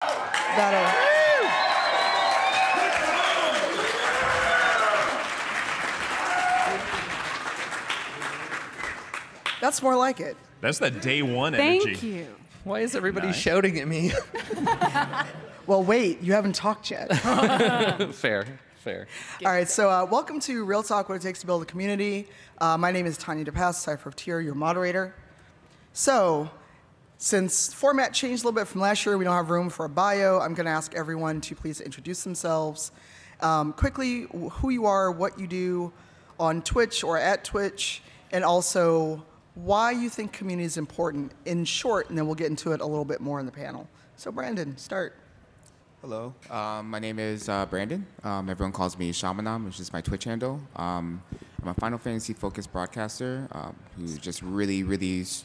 That That's more like it. That's the day one energy. Thank you. Why is everybody shouting at me? Well, wait, you haven't talked yet. Fair. All right, so welcome to Real Talk, What It Takes to Build a Community. My name is Tanya DePass, Cypher of Tier, your moderator. So, since format changed a little bit from last year, we don't have room for a bio. I'm going to ask everyone to please introduce themselves. Quickly, who you are, what you do on Twitch or at Twitch, and also why you think community is important in short, and then we'll get into it a little bit more in the panel. So Brandon, start. Hello, my name is Brandon. Everyone calls me Shamanam, which is my Twitch handle. I'm a Final Fantasy focused broadcaster who just really is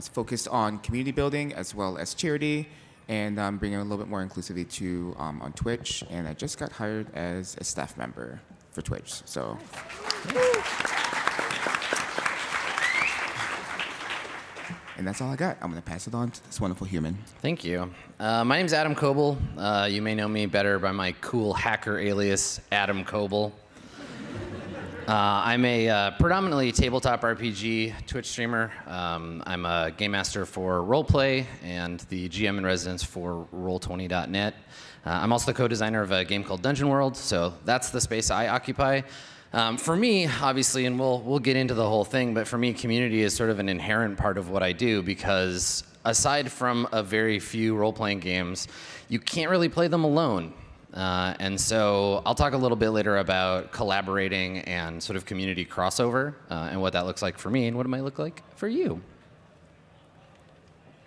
focused on community building as well as charity, and bringing a little bit more inclusivity to on Twitch. And I just got hired as a staff member for Twitch. So. And that's all I got. I'm going to pass it on to this wonderful human. Thank you. My name's Adam Coble. You may know me better by my cool hacker alias, Adam Coble. I'm a predominantly tabletop RPG Twitch streamer. I'm a game master for Roleplay and the GM in residence for Roll20.net. I'm also the co-designer of a game called Dungeon World, so that's the space I occupy. For me, obviously, and we'll get into the whole thing, but for me, community is sort of an inherent part of what I do because aside from a very few role-playing games, you can't really play them alone. And so I'll talk a little bit later about collaborating and sort of community crossover and what that looks like for me and what it might look like for you.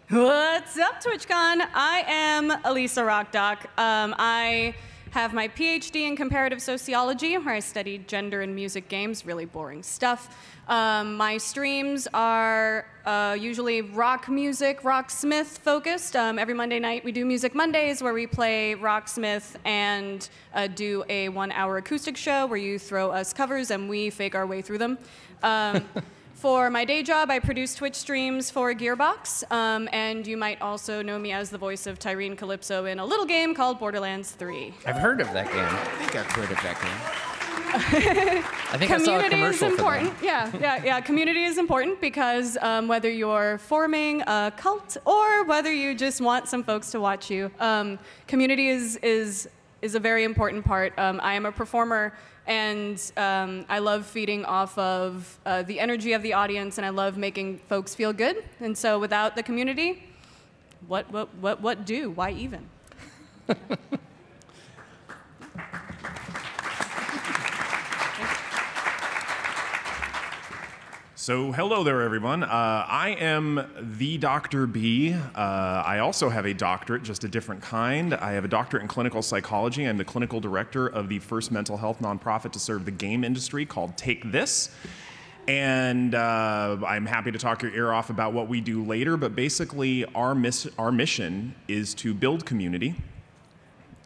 What's up, TwitchCon? I am Elisa Rockdock. I have my PhD in comparative sociology, where I studied gender in music games, really boring stuff. My streams are usually rock music, rocksmith focused. Every Monday night we do Music Mondays, where we play rocksmith and do a 1-hour acoustic show where you throw us covers and we fake our way through them. For my day job, I produce Twitch streams for Gearbox, and you might also know me as the voice of Tyrene Calypso in a little game called Borderlands 3. I've heard of that game. I think I've heard of that game. I think I saw a commercial for that. Yeah. Community is important because whether you're forming a cult or whether you just want some folks to watch you, community is a very important part. I am a performer, and I love feeding off of the energy of the audience, and I love making folks feel good. And so without the community, what do? Why even? So hello there, everyone. I am the Dr. B. I also have a doctorate, just a different kind. I have a doctorate in clinical psychology. I'm the clinical director of the first mental health nonprofit to serve the game industry called Take This. And I'm happy to talk your ear off about what we do later, but basically our mission is to build community.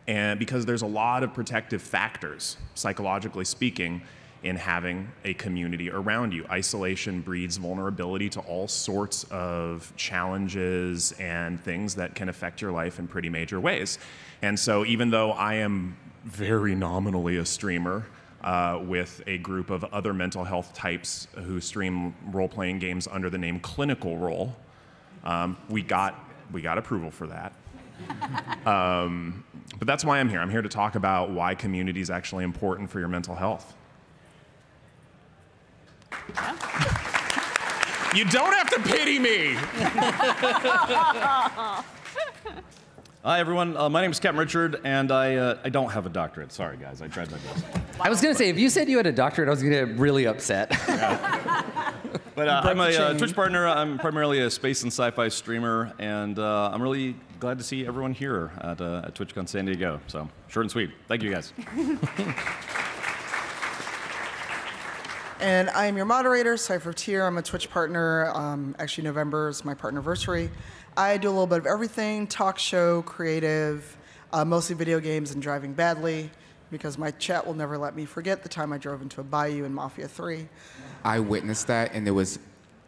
And because there's a lot of protective factors, psychologically speaking, in having a community around you. Isolation breeds vulnerability to all sorts of challenges and things that can affect your life in pretty major ways. And so even though I am very nominally a streamer with a group of other mental health types who stream role-playing games under the name Clinical Role, we got approval for that. But that's why I'm here. I'm here to talk about why community is actually important for your mental health. You don't have to pity me. Hi, everyone. My name is Captain Richard, and I don't have a doctorate. Sorry, guys. I tried my best. I was going to say, if you said you had a doctorate, I was going to get really upset. Yeah. But I'm a Twitch partner. I'm primarily a space and sci-fi streamer, and I'm really glad to see everyone here at TwitchCon San Diego. So, short and sweet. Thank you, guys. And I am your moderator, Cypher of Tier. I'm a Twitch partner. Actually, November is my partnerversary. I do a little bit of everything, talk show, creative, mostly video games and driving badly, because my chat will never let me forget the time I drove into a bayou in Mafia 3. I witnessed that, and it was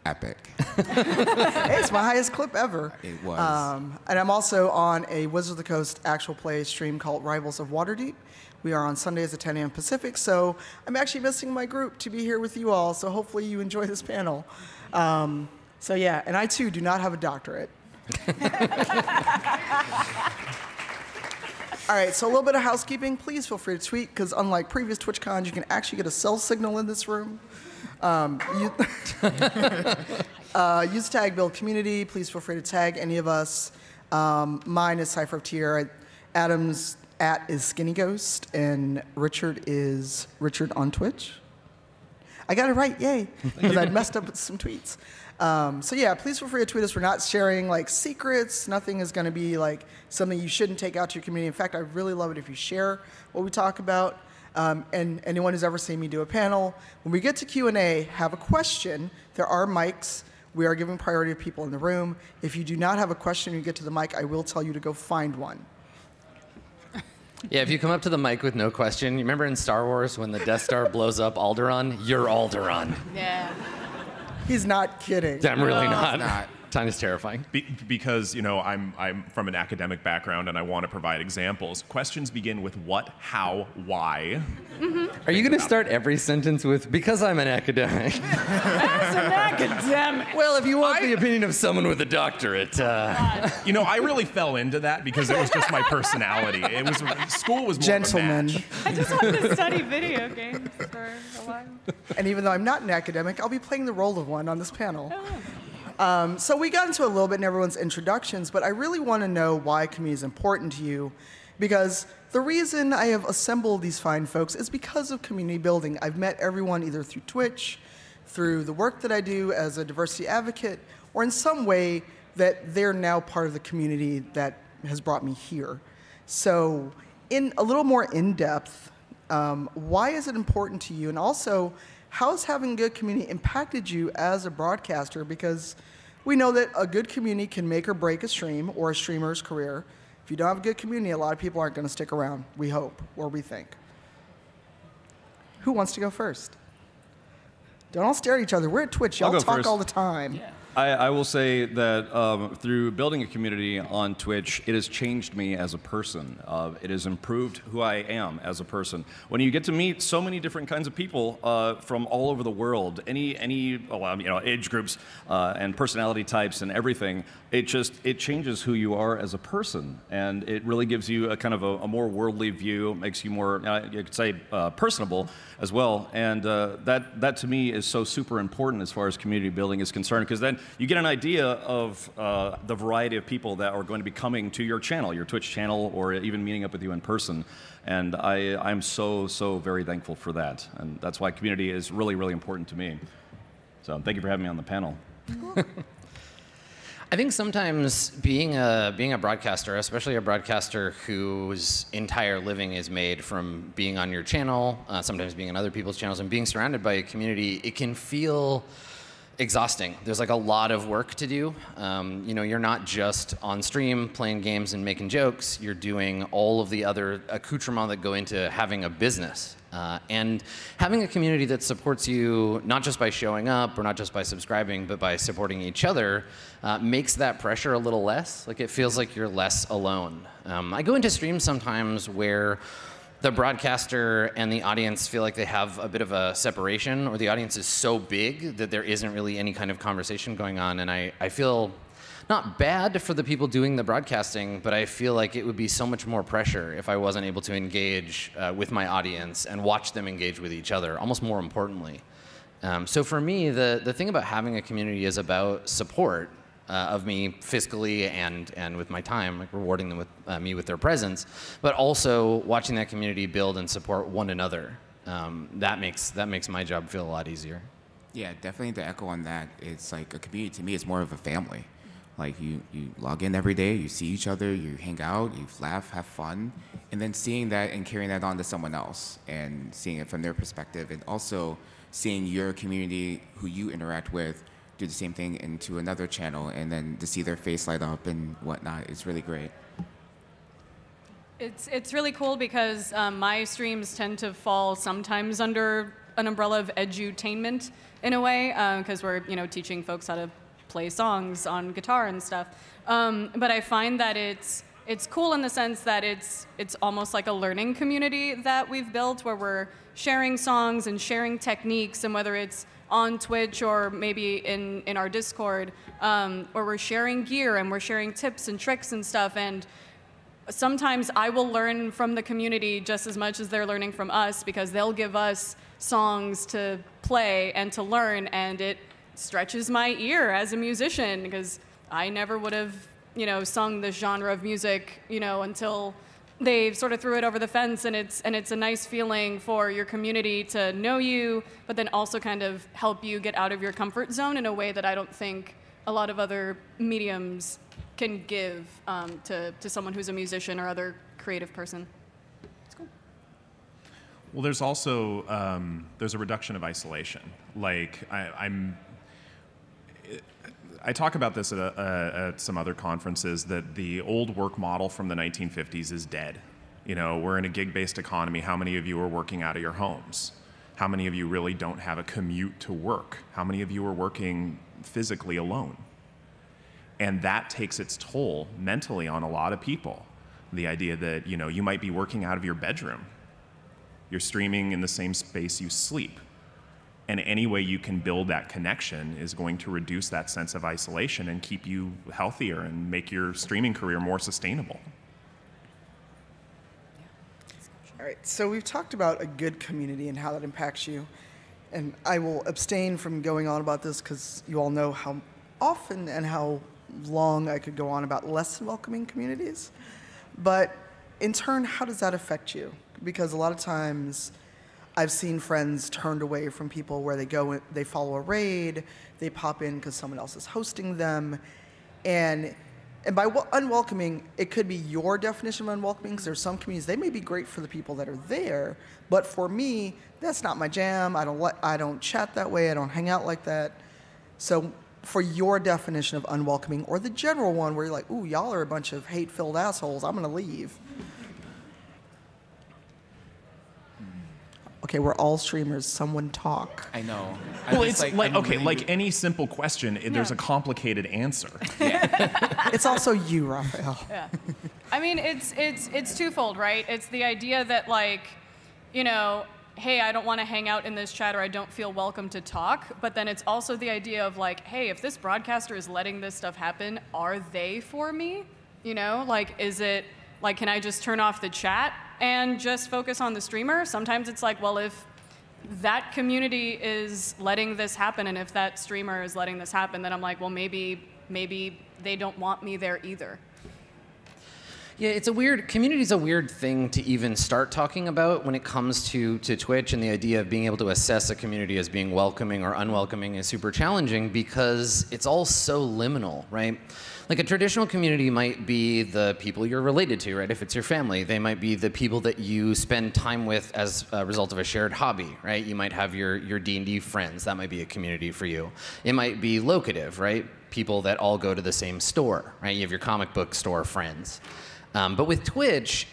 epic. Hey, it's my highest clip ever. It was. And I'm also on a Wizards of the Coast actual play stream called Rivals of Waterdeep. We are on Sundays at 10 a.m. Pacific, so I'm actually missing my group to be here with you all, so hopefully you enjoy this panel. So yeah, and I too do not have a doctorate. All right, so a little bit of housekeeping. Please feel free to tweet, because unlike previous TwitchCons, you can actually get a cell signal in this room. Use tag build community. Please feel free to tag any of us. Mine is Cypher of Tier. Adam's @ is Skinny Ghost, and Richard is Richard on Twitch. I got it right, yay! Because I'd messed up with some tweets. So yeah, please feel free to tweet us. We're not sharing like secrets. Nothing is going to be like something you shouldn't take out to your community. In fact, I really love it if you share what we talk about. And anyone who's ever seen me do a panel, when we get to Q&A, have a question. There are mics. We are giving priority to people in the room. If you do not have a question when you get to the mic, I will tell you to go find one. Yeah, if you come up to the mic with no question, you remember in Star Wars when the Death Star blows up Alderaan? You're Alderaan. Yeah. He's not kidding. I'm really not. Not. Time is terrifying. Because, you know, I'm from an academic background and I want to provide examples. Questions begin with what, how, why. Are you going to start every sentence with, because I'm an academic? As an academic. Well, if you want the opinion of someone with a doctorate. You know, I really fell into that because it was just my personality. School was more Gentlemen. of a match. I just wanted to study video games for a while. And even though I'm not an academic, I'll be playing the role of one on this panel. So we got into a little bit in everyone's introductions, but I really want to know why community is important to you, because the reason I have assembled these fine folks is because of community building. I've met everyone either through Twitch, through the work that I do as a diversity advocate, or in some way that they're now part of the community that has brought me here. So in a little more in-depth, why is it important to you? And also, how has having a good community impacted you as a broadcaster? Because we know that a good community can make or break a stream or a streamer's career. If you don't have a good community, a lot of people aren't going to stick around, we hope, or we think. Who wants to go first? Don't all stare at each other. We're at Twitch. Y'all talk first. all the time. Yeah. I will say that through building a community on Twitch, it has changed me as a person. It has improved who I am as a person. When you get to meet so many different kinds of people from all over the world, any age groups and personality types and everything, it changes who you are as a person, and it really gives you a kind of a more worldly view, makes you more, you could say, personable as well. And that to me is so super important as far as community building is concerned, because then you get an idea of the variety of people that are going to be coming to your channel, your Twitch channel, or even meeting up with you in person. And I'm so very thankful for that. And that's why community is really, really important to me. So thank you for having me on the panel. I think sometimes being a broadcaster, especially a broadcaster whose entire living is made from being on your channel, sometimes being on other people's channels, and being surrounded by a community, it can feel exhausting. There's like a lot of work to do. You're not just on stream playing games and making jokes. You're doing all of the other accoutrements that go into having a business. And having a community that supports you not just by showing up or not just by subscribing, but by supporting each other makes that pressure a little less. Like, it feels like you're less alone. I go into streams sometimes where the broadcaster and the audience feel like they have a bit of a separation, or the audience is so big that there isn't really any kind of conversation going on. And I feel not bad for the people doing the broadcasting, but I feel like it would be so much more pressure if I wasn't able to engage with my audience and watch them engage with each other, almost more importantly. So for me, the thing about having a community is about support of me fiscally and with my time, like rewarding them with me with their presence, but also watching that community build and support one another. That makes my job feel a lot easier. Yeah, definitely to echo on that, it's like a community to me is more of a family. Like you log in every day, you see each other, you hang out, you laugh, have fun, and then seeing that and carrying that on to someone else and seeing it from their perspective, and also seeing your community who you interact with do the same thing into another channel, and then to see their face light up and whatnot is really great. It's really cool because my streams tend to fall sometimes under an umbrella of edutainment in a way, because we're teaching folks how to play songs on guitar and stuff. But I find that it's cool in the sense that it's almost like a learning community that we've built, where we're sharing songs and sharing techniques, and whether it's on Twitch or maybe in our Discord, where we're sharing gear and we're sharing tips and tricks and stuff. And sometimes I will learn from the community just as much as they're learning from us, because they'll give us songs to play and to learn, and it stretches my ear as a musician, because I never would have sung this genre of music until they sort of threw it over the fence. And it's a nice feeling for your community to know you, but then also kind of help you get out of your comfort zone in a way that I don't think a lot of other mediums can give to someone who's a musician or other creative person. It's cool. Well, there's also there's a reduction of isolation. Like I talk about this at some other conferences, that the old work model from the 1950s is dead. We're in a gig-based economy. How many of you are working out of your homes? How many of you really don't have a commute to work? How many of you are working physically alone? And that takes its toll mentally on a lot of people. The idea that you might be working out of your bedroom. You're streaming in the same space you sleep. And any way you can build that connection is going to reduce that sense of isolation and keep you healthier and make your streaming career more sustainable. All right, so we've talked about a good community and how that impacts you. And I will abstain from going on about this because you all know how often and how long I could go on about less than welcoming communities. But in turn, how does that affect you? Because a lot of times I've seen friends turned away from people where they follow a raid, they pop in because someone else is hosting them. And by unwelcoming, it could be your definition of unwelcoming, because there's some communities, they may be great for the people that are there, but for me, that's not my jam. I don't chat that way, I don't hang out like that. So for your definition of unwelcoming, or the general one where you're like, ooh, y'all are a bunch of hate-filled assholes, I'm gonna leave. Okay, we're all streamers. Someone talk. I know. Well, it's like any simple question, there's a complicated answer. It's also you, Raphael. Yeah. I mean, it's twofold, right? It's the idea that, like, hey, I don't want to hang out in this chat, or I don't feel welcome to talk. But then it's also the idea of, like, hey, if this broadcaster is letting this stuff happen, are they for me? Like, is it, like, can I just turn off the chat and just focus on the streamer? Sometimes it's like, well, if that community is letting this happen, and if that streamer is letting this happen, then I'm like, well, maybe they don't want me there either. Yeah, community's a weird thing to even start talking about when it comes to Twitch, and the idea of being able to assess a community as being welcoming or unwelcoming is super challenging because it's all so liminal, right? Like, a traditional community might be the people you're related to, right? If it's your family, they might be the people that you spend time with as a result of a shared hobby, right? You might have your D&D friends. That might be a community for you. It might be locative, right? People that all go to the same store, right? You have your comic book store friends. But with Twitch,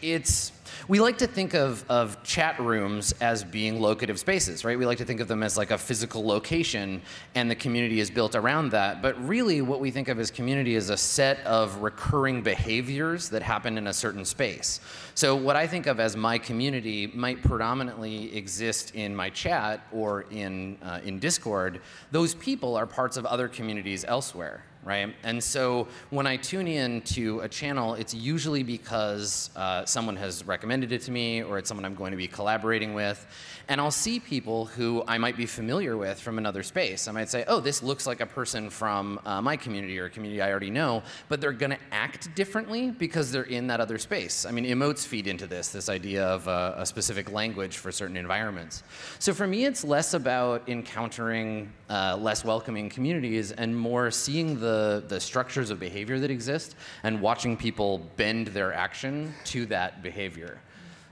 we like to think of chat rooms as being locative spaces, right? We like to think of them as like a physical location, and the community is built around that. But really, what we think of as community is a set of recurring behaviors that happen in a certain space. So what I think of as my community might predominantly exist in my chat or in Discord. Those people are parts of other communities elsewhere, right? And so when I tune in to a channel, it's usually because someone has recommended it to me, or it's someone I'm going to be collaborating with. And I'll see people who I might be familiar with from another space. I might say, oh, this looks like a person from my community, or a community I already know, but they're gonna act differently because they're in that other space. I mean, emotes feed into this idea of a specific language for certain environments. So for me, it's less about encountering less welcoming communities and more seeing the structures of behavior that exist and watching people bend their action to that behavior.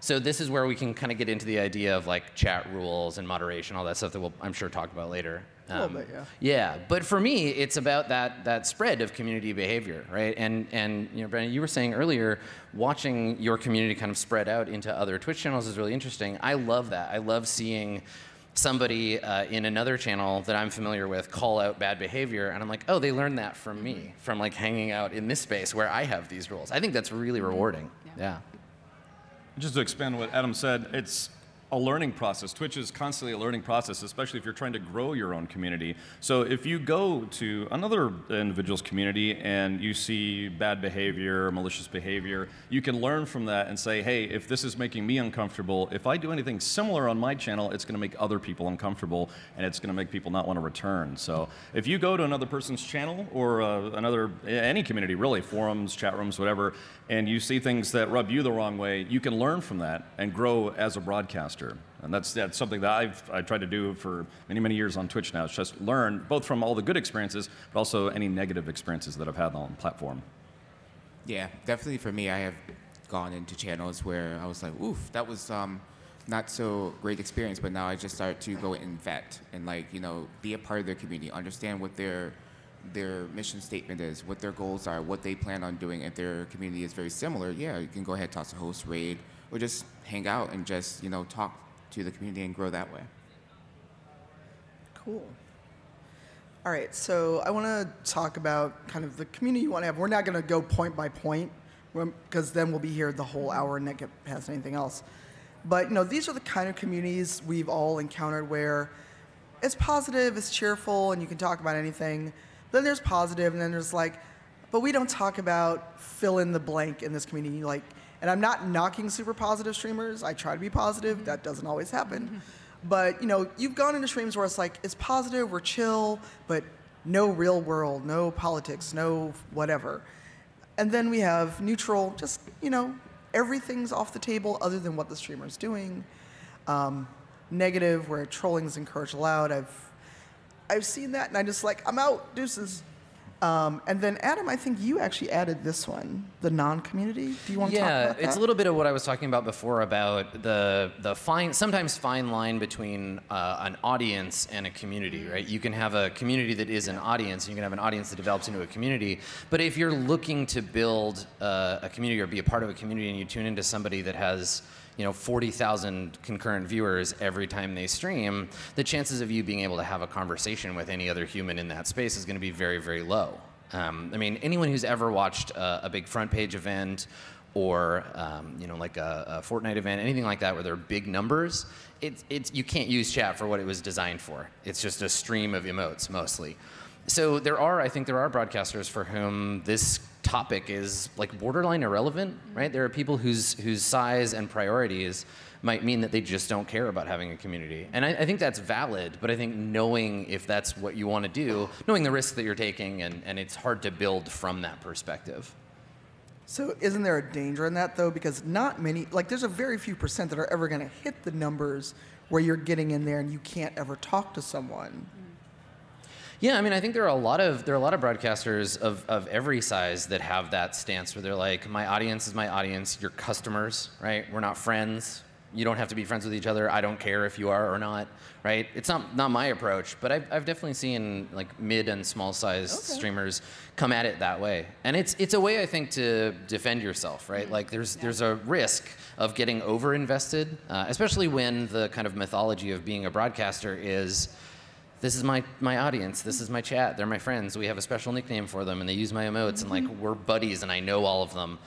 So this is where we can kind of get into the idea of like chat rules and moderation, all that stuff that we'll, I'm sure, talk about later. A little bit, yeah. Yeah, but for me, it's about that spread of community behavior, right? And you know, Brandon, you were saying earlier, watching your community kind of spread out into other Twitch channels is really interesting. I love that. I love seeing somebody in another channel that I'm familiar with call out bad behavior, and I'm like, oh, they learned that from me, from like hanging out in this space where I have these rules. I think that's really rewarding. Yeah. Just to expand what Adam said, it's a learning process. Twitch is constantly a learning process, especially if you're trying to grow your own community. So if you go to another individual's community and you see bad behavior, malicious behavior, you can learn from that and say, hey, if this is making me uncomfortable, if I do anything similar on my channel, it's going to make other people uncomfortable, and it's going to make people not want to return. So if you go to another person's channel or any community, really, forums, chat rooms, whatever, and you see things that rub you the wrong way, you can learn from that and grow as a broadcaster. And that's something that I've tried to do for many, many years on Twitch now. It's just learn both from all the good experiences, but also any negative experiences that I've had on the platform. Yeah, definitely for me, I have gone into channels where I was like, oof, that was not so great experience, but now I just start to go in vet and be a part of their community, understand what their mission statement is, what their goals are, what they plan on doing. If their community is very similar, yeah, you can go ahead, toss a host, raid, or just hang out and just, talk to the community and grow that way. Cool. All right, so I want to talk about kind of the community you want to have. We're not going to go point by point, because then we'll be here the whole hour and not get past anything else. But, these are the kind of communities we've all encountered where it's positive, it's cheerful, and you can talk about anything. Then there's positive, and then there's but we don't talk about fill in the blank in this community. And I'm not knocking super positive streamers. I try to be positive. That doesn't always happen. But, you've gone into streams where it's positive, we're chill, but no real world, no politics, no whatever. And then we have neutral, just, everything's off the table other than what the streamer's doing. Negative, where trolling is encouraged aloud. I've seen that, and I'm just I'm out, deuces. And then, Adam, I think you actually added this one, the non-community. Do you want to talk about that? Yeah, it's a little bit of what I was talking about before about the sometimes fine line between an audience and a community, right? You can have a community that is an audience, and you can have an audience that develops into a community. But if you're looking to build a community or be a part of a community, and you tune into somebody that has 40,000 concurrent viewers every time they stream, the chances of you being able to have a conversation with any other human in that space is going to be very, very low. I mean, anyone who's ever watched a big front page event or like a Fortnite event, anything like that where there are big numbers, you can't use chat for what it was designed for. It's just a stream of emotes mostly. So I think there are broadcasters for whom this topic is borderline irrelevant, right? There are people whose size and priorities might mean that they just don't care about having a community. And I think that's valid, but I think knowing if that's what you want to do, knowing the risk that you're taking, and it's hard to build from that perspective. So isn't there a danger in that, though? Because not many, there's a very few % that are ever going to hit the numbers where you're getting in there and you can't ever talk to someone. Yeah, I mean, I think there are a lot of broadcasters of every size that have that stance where they're like, my audience is my audience, you're customers, right? We're not friends. You don't have to be friends with each other. I don't care if you are or not, right? It's not my approach, but I've definitely seen mid and small size streamers come at it that way, and it's a way I think to defend yourself, right? There's a risk of getting over invested, especially when the kind of mythology of being a broadcaster is, this is my audience, this is my chat, they're my friends, we have a special nickname for them, and they use my emotes, and we're buddies, and I know all of them.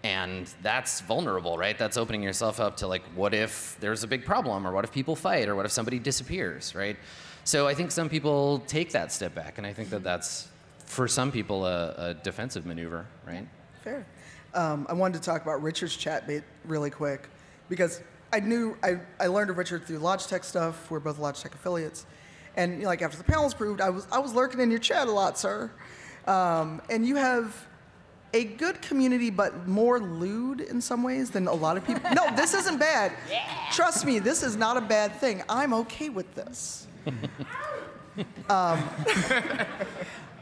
And that's vulnerable, right? That's opening yourself up to what if there's a big problem, or what if people fight, or what if somebody disappears, right? So I think some people take that step back, and I think that's, for some people, a defensive maneuver, right? Fair. I wanted to talk about Richard's chat bait really quick, because I learned of Richard through Logitech stuff. We're both Logitech affiliates. And after the panel was proved, I was lurking in your chat a lot, sir. And you have a good community, but more lewd in some ways than a lot of people. No, this isn't bad. Yeah. Trust me, this is not a bad thing. I'm okay with this.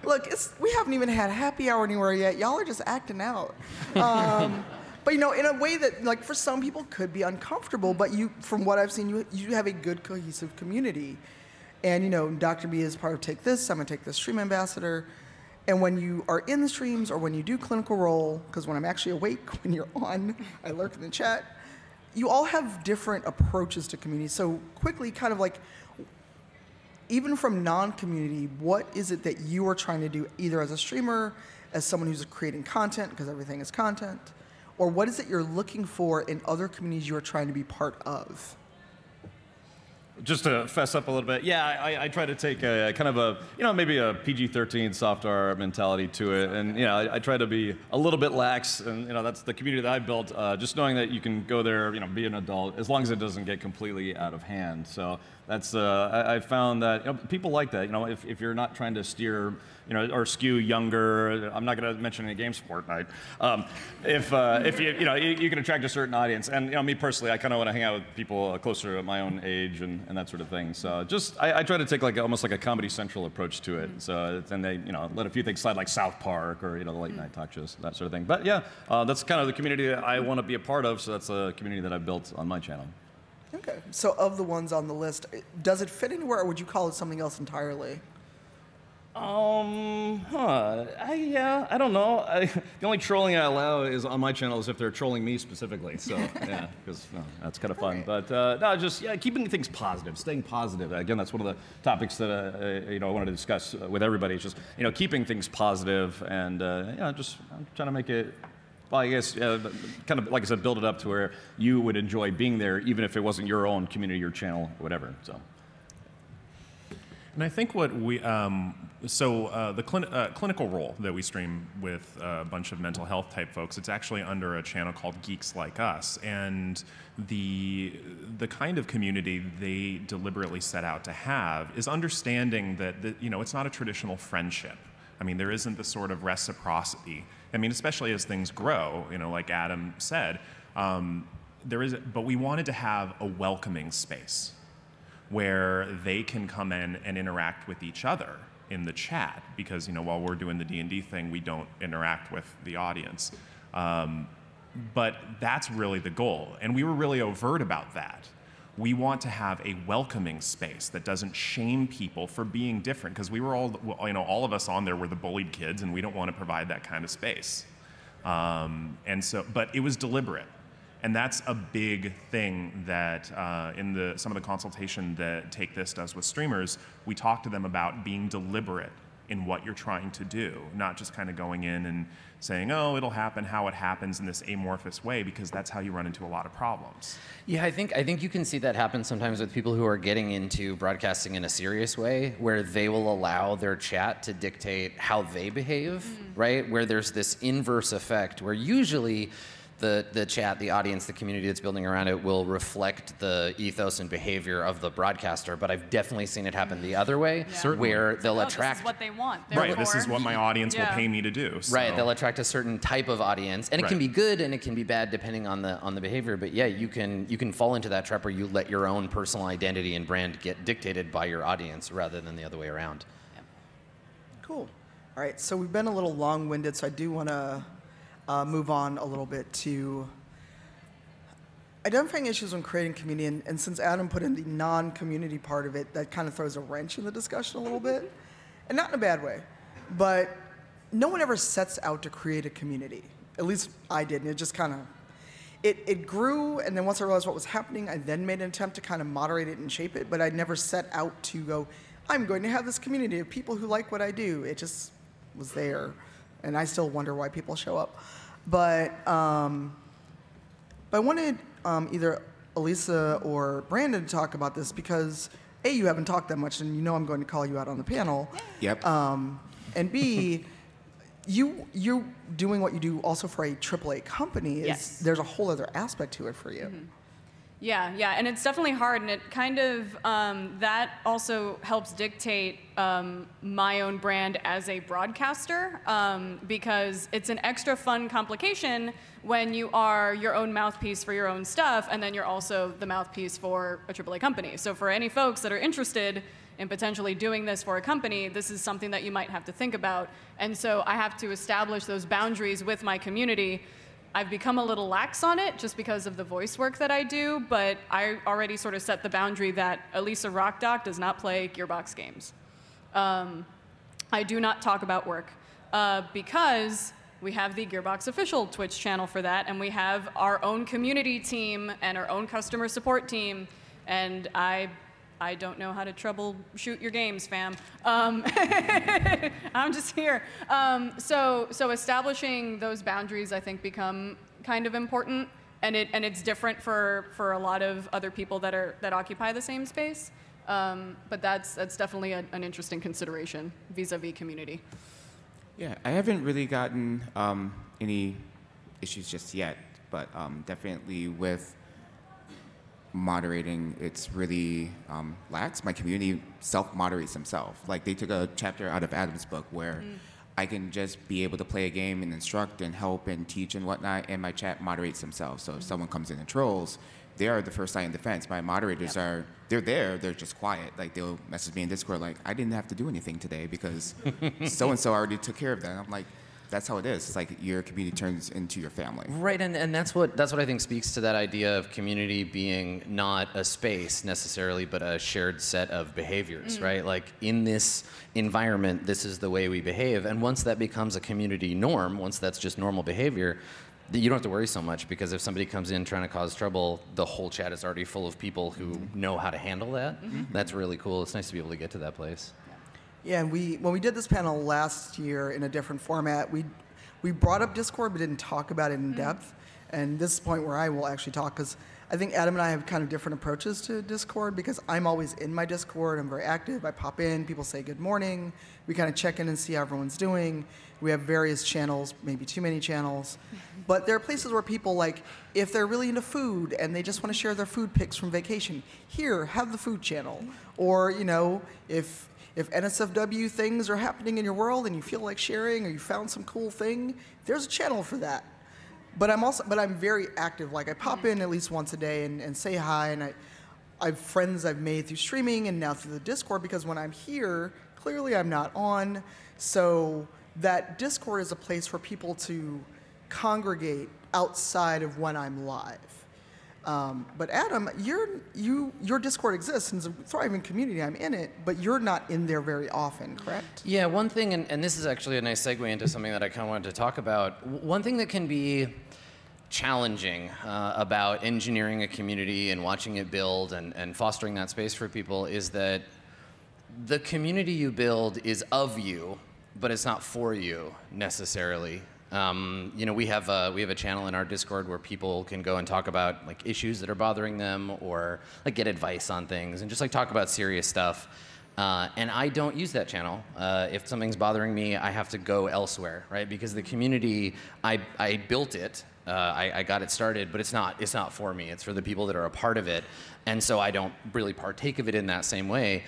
Look, we haven't even had happy hour anywhere yet. Y'all are just acting out. But in a way that for some people could be uncomfortable, but from what I've seen, you have a good cohesive community. And Dr. B is part of Take This. I'm gonna take this stream ambassador. And when you are in the streams or when you do clinical role, because when I'm actually awake, when you're on, I lurk in the chat, you all have different approaches to community. So quickly, kind of even from non-community, what is it that you are trying to do, either as a streamer, as someone who's creating content, because everything is content, or what is it you're looking for in other communities you are trying to be part of? Just to fess up a little bit, yeah, I try to take a kind of a, maybe a PG-13 soft R mentality to it, and I try to be a little bit lax, and that's the community that I've built. Just knowing that you can go there, be an adult, as long as it doesn't get completely out of hand. So that's I found that people like that. If you're not trying to steer, or skew younger. I'm not going to mention any games, Fortnite. If you can attract a certain audience, and me personally, I kind of want to hang out with people closer to my own age and that sort of thing. So just I try to take almost like a Comedy Central approach to it. So then they let a few things slide, like South Park or the late night talk shows, that sort of thing. But yeah, that's kind of the community that I want to be a part of. So that's a community that I've built on my channel. Okay. So of the ones on the list, does it fit anywhere, or would you call it something else entirely? I don't know. The only trolling I allow is on my channel is if they're trolling me specifically. So yeah, because that's kind of fun. But no, just keeping things positive, staying positive. Again, that's one of the topics that I wanted to discuss with everybody. It's just keeping things positive and just I'm trying to make it. Well, I guess kind of like I said, build it up to where you would enjoy being there, even if it wasn't your own community, your channel, whatever. So. And I think what we, the clinical role that we stream with a bunch of mental health type folks, it's actually under a channel called Geeks Like Us. And the kind of community they deliberately set out to have is understanding that, it's not a traditional friendship. I mean, there isn't the sort of reciprocity. I mean, especially as things grow, like Adam said, but we wanted to have a welcoming space where they can come in and interact with each other in the chat, because while we're doing the D&D thing, we don't interact with the audience. But that's really the goal, and we were really overt about that. We want to have a welcoming space that doesn't shame people for being different, because we were all of us on there were the bullied kids, and we don't want to provide that kind of space. But it was deliberate. And that's a big thing that in some of the consultation that Take This does with streamers, we talk to them about being deliberate in what you're trying to do, not just kind of going in and saying, oh, it'll happen how it happens in this amorphous way, because that's how you run into a lot of problems. Yeah, I think you can see that happen sometimes with people who are getting into broadcasting in a serious way, where they will allow their chat to dictate how they behave, right? Where there's this inverse effect where usually the chat, the audience, the community that's building around it will reflect the ethos and behavior of the broadcaster. But I've definitely seen it happen the other way, where they'll attract. This is what they want. Right. This is what my audience will pay me to do. So. Right. They'll attract a certain type of audience, and it can be good and it can be bad depending on the behavior. But yeah, you can fall into that trap where you let your own personal identity and brand get dictated by your audience rather than the other way around. Yep. Cool. All right. So we've been a little long-winded, so I do want to move on a little bit to identifying issues when creating community, and since Adam put in the non-community part of it, that kind of throws a wrench in the discussion a little bit, and not in a bad way, but no one ever sets out to create a community. At least I did, and it just kind of, it grew, and then once I realized what was happening, I then made an attempt to kind of moderate it and shape it, but I never set out to go, I'm going to have this community of people who like what I do. It just was there. And I still wonder why people show up. But I wanted either Elisa or Brandon to talk about this because, A, you haven't talked that much, and I'm going to call you out on the panel. Yep. And B, you doing what you do also for a AAA company, there's a whole other aspect to it for you. Mm-hmm. Yeah, and it's definitely hard, and it kind of, that also helps dictate my own brand as a broadcaster, because it's an extra fun complication when you are your own mouthpiece for your own stuff, and then you're also the mouthpiece for a AAA company. So for any folks that are interested in potentially doing this for a company, this is something that you might have to think about. And so I have to establish those boundaries with my community. I've become a little lax on it just because of the voice work that I do, but I already sort of set the boundary that Elisa Rockdock does not play Gearbox games. I do not talk about work because we have the Gearbox official Twitch channel for that, and we have our own community team and our own customer support team, and I I don't know how to troubleshoot your games, fam. I'm just here. So establishing those boundaries, I think, become kind of important, and it's different for a lot of other people that occupy the same space. But that's definitely an interesting consideration vis-a-vis community. Yeah, I haven't really gotten any issues just yet, but definitely with moderating, it's really lax. My community self-moderates themselves. Like, they took a chapter out of Adam's book where I can just be able to play a game and instruct and help and teach and whatnot, and my chat moderates themselves. So if someone comes in and trolls, they are the first line of defense. My moderators they're there, they're just quiet. Like, they'll message me in Discord like, I didn't have to do anything today because so-and-so already took care of that. I'm like, that's how it is. It's like your community turns into your family. Right, and that's what I think speaks to that idea of community being not a space necessarily, but a shared set of behaviors, right? Like, in this environment, this is the way we behave, and once that becomes a community norm, once that's just normal behavior, you don't have to worry so much, because if somebody comes in trying to cause trouble, the whole chat is already full of people who know how to handle that. That's really cool. It's nice to be able to get to that place. Yeah, and when we did this panel last year in a different format, we brought up Discord but didn't talk about it in depth. And this is the point where I will actually talk, because I think Adam and I have kind of different approaches to Discord, because I'm always in my Discord. I'm very active. I pop in. People say good morning. We kind of check in and see how everyone's doing. We have various channels, maybe too many channels. But there are places where people, like, if they're really into food and they just want to share their food pics from vacation, here, have the food channel. Or, you know, if NSFW things are happening in your world and you feel like sharing, or you found some cool thing, there's a channel for that. But I'm very active. Like, I pop in at least once a day and say hi, and I have friends I've made through streaming and now through the Discord, because when I'm here, clearly I'm not on. So that Discord is a place for people to congregate outside of when I'm live. But Adam, your Discord exists and it's a thriving community. I'm in it, but you're not in there very often, correct? Yeah, one thing, and this is actually a nice segue into something that I kind of wanted to talk about. One thing that can be challenging about engineering a community and watching it build and fostering that space for people is that the community you build is of you, but it's not for you necessarily. You know, we have a channel in our Discord where people can go and talk about, like, issues that are bothering them, or like get advice on things, and just like talk about serious stuff. And I don't use that channel. If something's bothering me, I have to go elsewhere, right? Because the community, I built it. I got it started, but it's not for me. It's for the people that are a part of it, and so I don't really partake of it in that same way,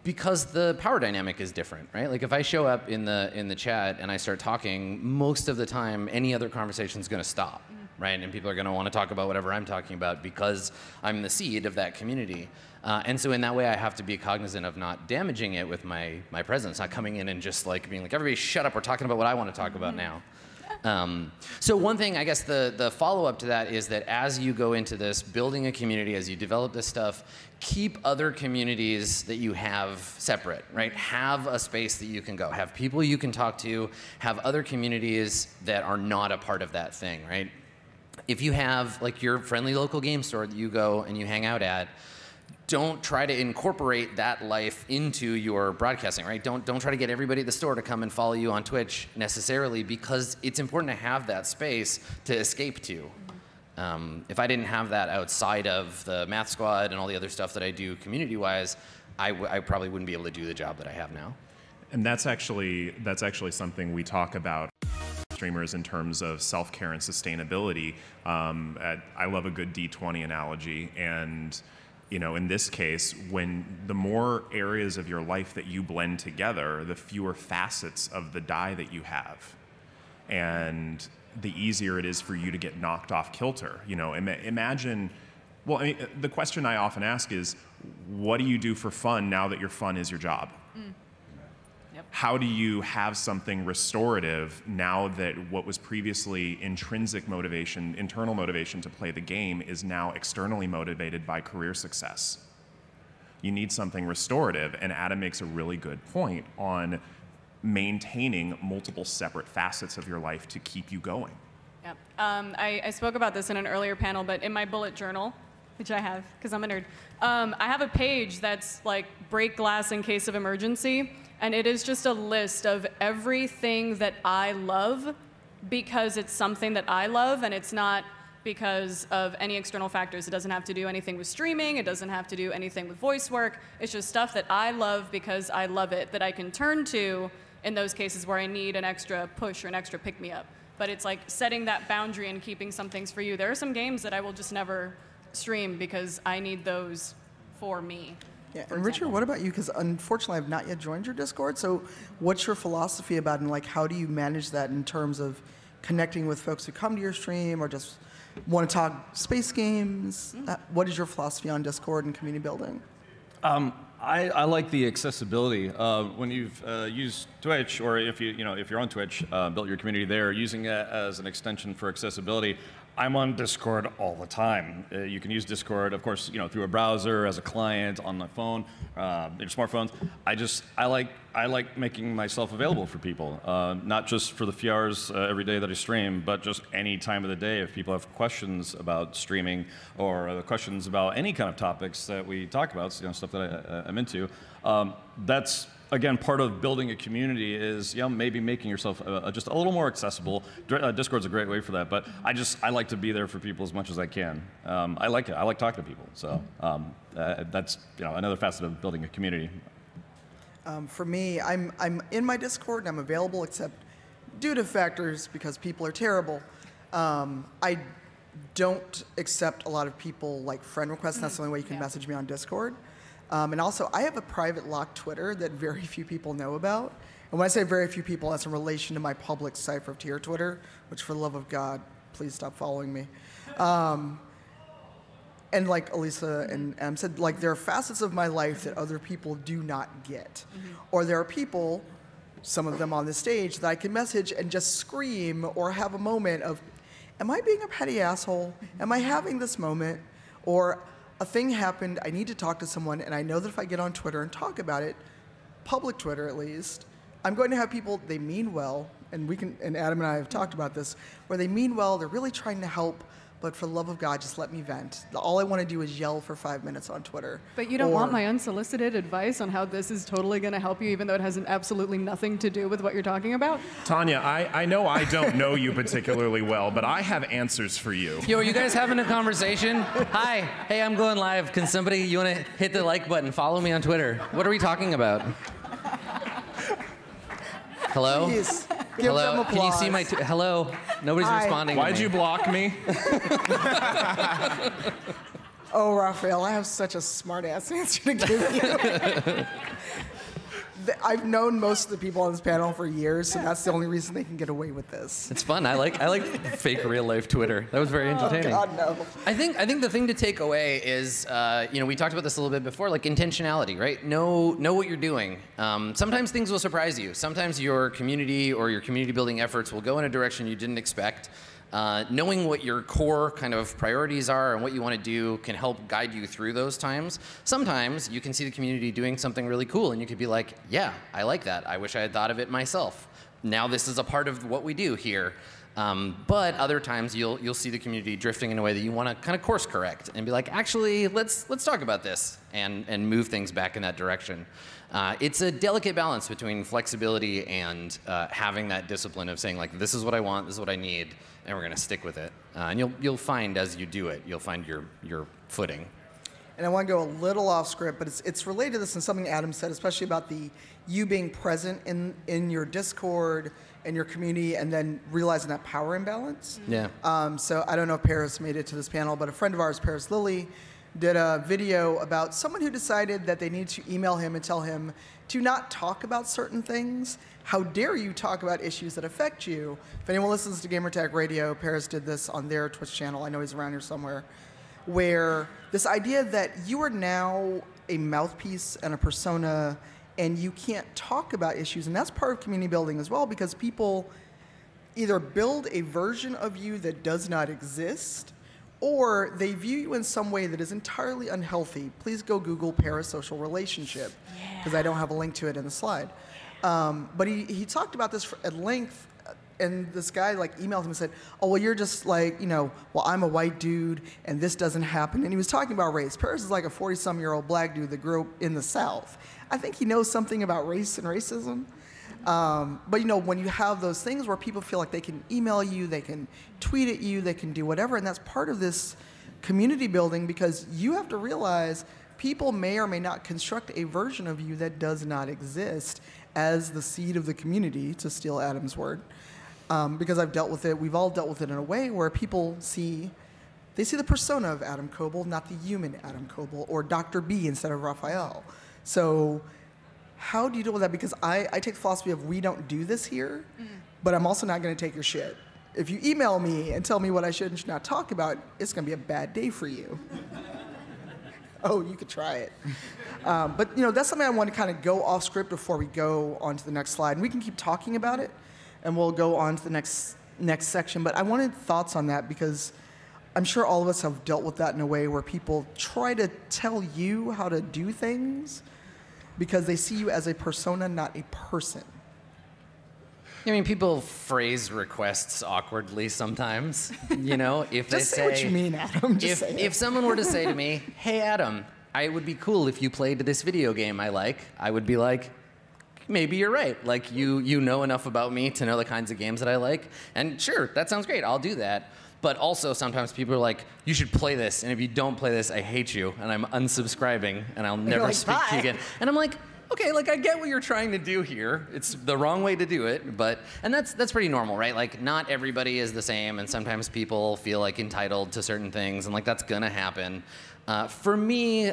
because the power dynamic is different, right? Like, if I show up in the chat and I start talking, most of the time any other conversation is going to stop, right? And people are going to want to talk about whatever I'm talking about because I'm the seed of that community. And so in that way, I have to be cognizant of not damaging it with my presence, not coming in and just like being like, everybody shut up, we're talking about what I want to talk about now. So one thing, I guess the follow-up to that is that as you go into this, building a community, as you develop this stuff, keep other communities that you have separate, right? Have a space that you can go. Have people you can talk to. Have other communities that are not a part of that thing, right? If you have, like, your friendly local game store that you go and you hang out at, don't try to incorporate that life into your broadcasting, right? Don't try to get everybody at the store to come and follow you on Twitch necessarily, because it's important to have that space to escape to. If I didn't have that outside of the math squad and all the other stuff that I do community-wise, I probably wouldn't be able to do the job that I have now. And that's actually something we talk about streamers in terms of self-care and sustainability. I love a good D20 analogy, and you know, in this case, when the more areas of your life that you blend together, the fewer facets of the die that you have, and the easier it is for you to get knocked off kilter. You know, imagine. Well, I mean, the question I often ask is, what do you do for fun now that your fun is your job? Yep. How do you have something restorative now that what was previously intrinsic motivation, internal motivation to play the game, is now externally motivated by career success? You need something restorative, and Adam makes a really good point on maintaining multiple separate facets of your life to keep you going. Yep. I spoke about this in an earlier panel, but in my bullet journal, which I have, because I'm a nerd. I have a page that's like break glass in case of emergency, and it is just a list of everything that I love because it's something that I love, and it's not because of any external factors. It doesn't have to do anything with streaming. It doesn't have to do anything with voice work. It's just stuff that I love because I love it, that I can turn to in those cases where I need an extra push or an extra pick-me-up. But it's like setting that boundary and keeping some things for you. There are some games that I will just never stream because I need those for me. Yeah, and Richard, what about you? Because unfortunately, I've not yet joined your Discord. So what's your philosophy about it, and like how do you manage that in terms of connecting with folks who come to your stream or just want to talk space games? What is your philosophy on Discord and community building? I like the accessibility. When you've used Twitch, or if you're on Twitch, built your community there, using it as an extension for accessibility. I'm on Discord all the time. You can use Discord, of course, through a browser, as a client, on the phone, your smartphones. I like making myself available for people, not just for the few hours every day that I stream, but just any time of the day. If people have questions about streaming or questions about any kind of topics that we talk about, stuff that I'm into, that's again part of building a community is maybe making yourself just a little more accessible. Discord's a great way for that, but I like to be there for people as much as I can. I like it. I like talking to people, so that's another facet of building a community. For me, I'm in my Discord and I'm available, except due to factors because people are terrible. I don't accept a lot of people like friend requests. That's the only way you can message me on Discord. And also, I have a private locked Twitter that very few people know about. And when I say very few people, that's in relation to my public Cypher of Tier Twitter, which for the love of God, please stop following me. And like Elisa and Em said, like there are facets of my life that other people do not get. Or there are people, some of them on the stage, that I can message and just scream or have a moment of, am I being a petty asshole? Am I having this moment? Or a thing happened, I need to talk to someone, and I know that if I get on Twitter and talk about it, public Twitter at least, I'm going to have people, they mean well, and Adam and I have talked about this, where they mean well, they're really trying to help, but for the love of God, just let me vent. All I want to do is yell for 5 minutes on Twitter. But you don't want my unsolicited advice on how this is totally going to help you, even though it has absolutely nothing to do with what you're talking about? Tanya, I know I don't know you particularly well, but I have answers for you. Yo, are you guys having a conversation? Hi, hey, I'm going live. Can somebody, you want to hit the like button? Follow me on Twitter. What are we talking about? Hello? Please, give Hello? them applause. Can you see my, hello? Nobody's Hi. responding to Why'd me. you block me? Oh, Raphael, I have such a smart-ass answer to give you. I've known most of the people on this panel for years, so that's the only reason they can get away with this. It's fun. I like fake real life Twitter. That was very entertaining. Oh, God, no. I think the thing to take away is, we talked about this a little bit before, like intentionality, right? Know what you're doing. Sometimes things will surprise you. Sometimes your community or your community building efforts will go in a direction you didn't expect. Knowing what your core kind of priorities are and what you want to do can help guide you through those times. Sometimes you can see the community doing something really cool and you could be like, yeah, I like that. I wish I had thought of it myself. Now this is a part of what we do here. But other times you'll see the community drifting in a way that you want to kind of course correct and be like, actually, let's talk about this and move things back in that direction. It's a delicate balance between flexibility and having that discipline of saying like, this is what I want, this is what I need, and we're going to stick with it. And you'll find as you do it, you'll find your footing. And I want to go a little off script, but it's related to this and something Adam said, especially about you being present in your Discord and your community and then realizing that power imbalance. Yeah. So I don't know if Paris made it to this panel, but a friend of ours, Paris Lilly, did a video about someone who decided that they needed to email him and tell him to not talk about certain things. How dare you talk about issues that affect you? If anyone listens to Gamertag Radio, Paris did this on their Twitch channel. I know he's around here somewhere. Where this idea that you are now a mouthpiece and a persona and you can't talk about issues, and that's part of community building as well, because people either build a version of you that does not exist, or they view you in some way that is entirely unhealthy. Please go Google parasocial relationship, because I don't have a link to it in the slide. But he talked about this at length and this guy like emailed him and said, oh, well, you're just like, well, I'm a white dude and this doesn't happen. And he was talking about race. Paris is like a 40-some-year-old black dude that grew up in the South. I think he knows something about race and racism. But when you have those things where people feel like they can email you, they can tweet at you, they can do whatever, and that's part of this community building, because you have to realize people may or may not construct a version of you that does not exist as the seed of the community, to steal Adam's word. Because I've dealt with it, we've all dealt with it in a way where people see the persona of Adam Coble, not the human Adam Coble, or Dr. B instead of Raphael. So how do you deal with that? Because I take the philosophy of we don't do this here, but I'm also not going to take your shit. If you email me and tell me what I should and should not talk about, it's going to be a bad day for you. Oh, you could try it. But that's something I want to kind of go off script before we go on to the next slide. And we can keep talking about it, and we'll go on to the next section. But I wanted thoughts on that, because I'm sure all of us have dealt with that in a way where people try to tell you how to do things because they see you as a persona, not a person. I mean, people phrase requests awkwardly sometimes. If they say what you mean, Adam. If someone were to say to me, "Hey, Adam, I would be cool if you played this video game I like," I would be like, maybe you're right. Like, you know enough about me to know the kinds of games that I like, and sure, that sounds great. I'll do that. But also, sometimes people are like, "You should play this, and if you don't play this, I hate you, and I'm unsubscribing, and I'll never speak to you again." And I'm like, okay, like I get what you're trying to do here. It's the wrong way to do it, and that's pretty normal, right? Like, not everybody is the same, and sometimes people feel like entitled to certain things, and like that's gonna happen. For me,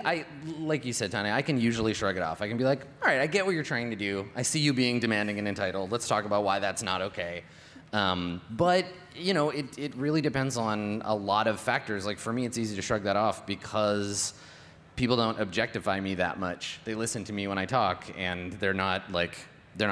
like you said, Tanya, I can usually shrug it off. I can be like, all right, I get what you're trying to do. I see you being demanding and entitled. Let's talk about why that's not okay. But it really depends on a lot of factors. Like, for me, it's easy to shrug that off because people don't objectify me that much. They listen to me when I talk, and they're not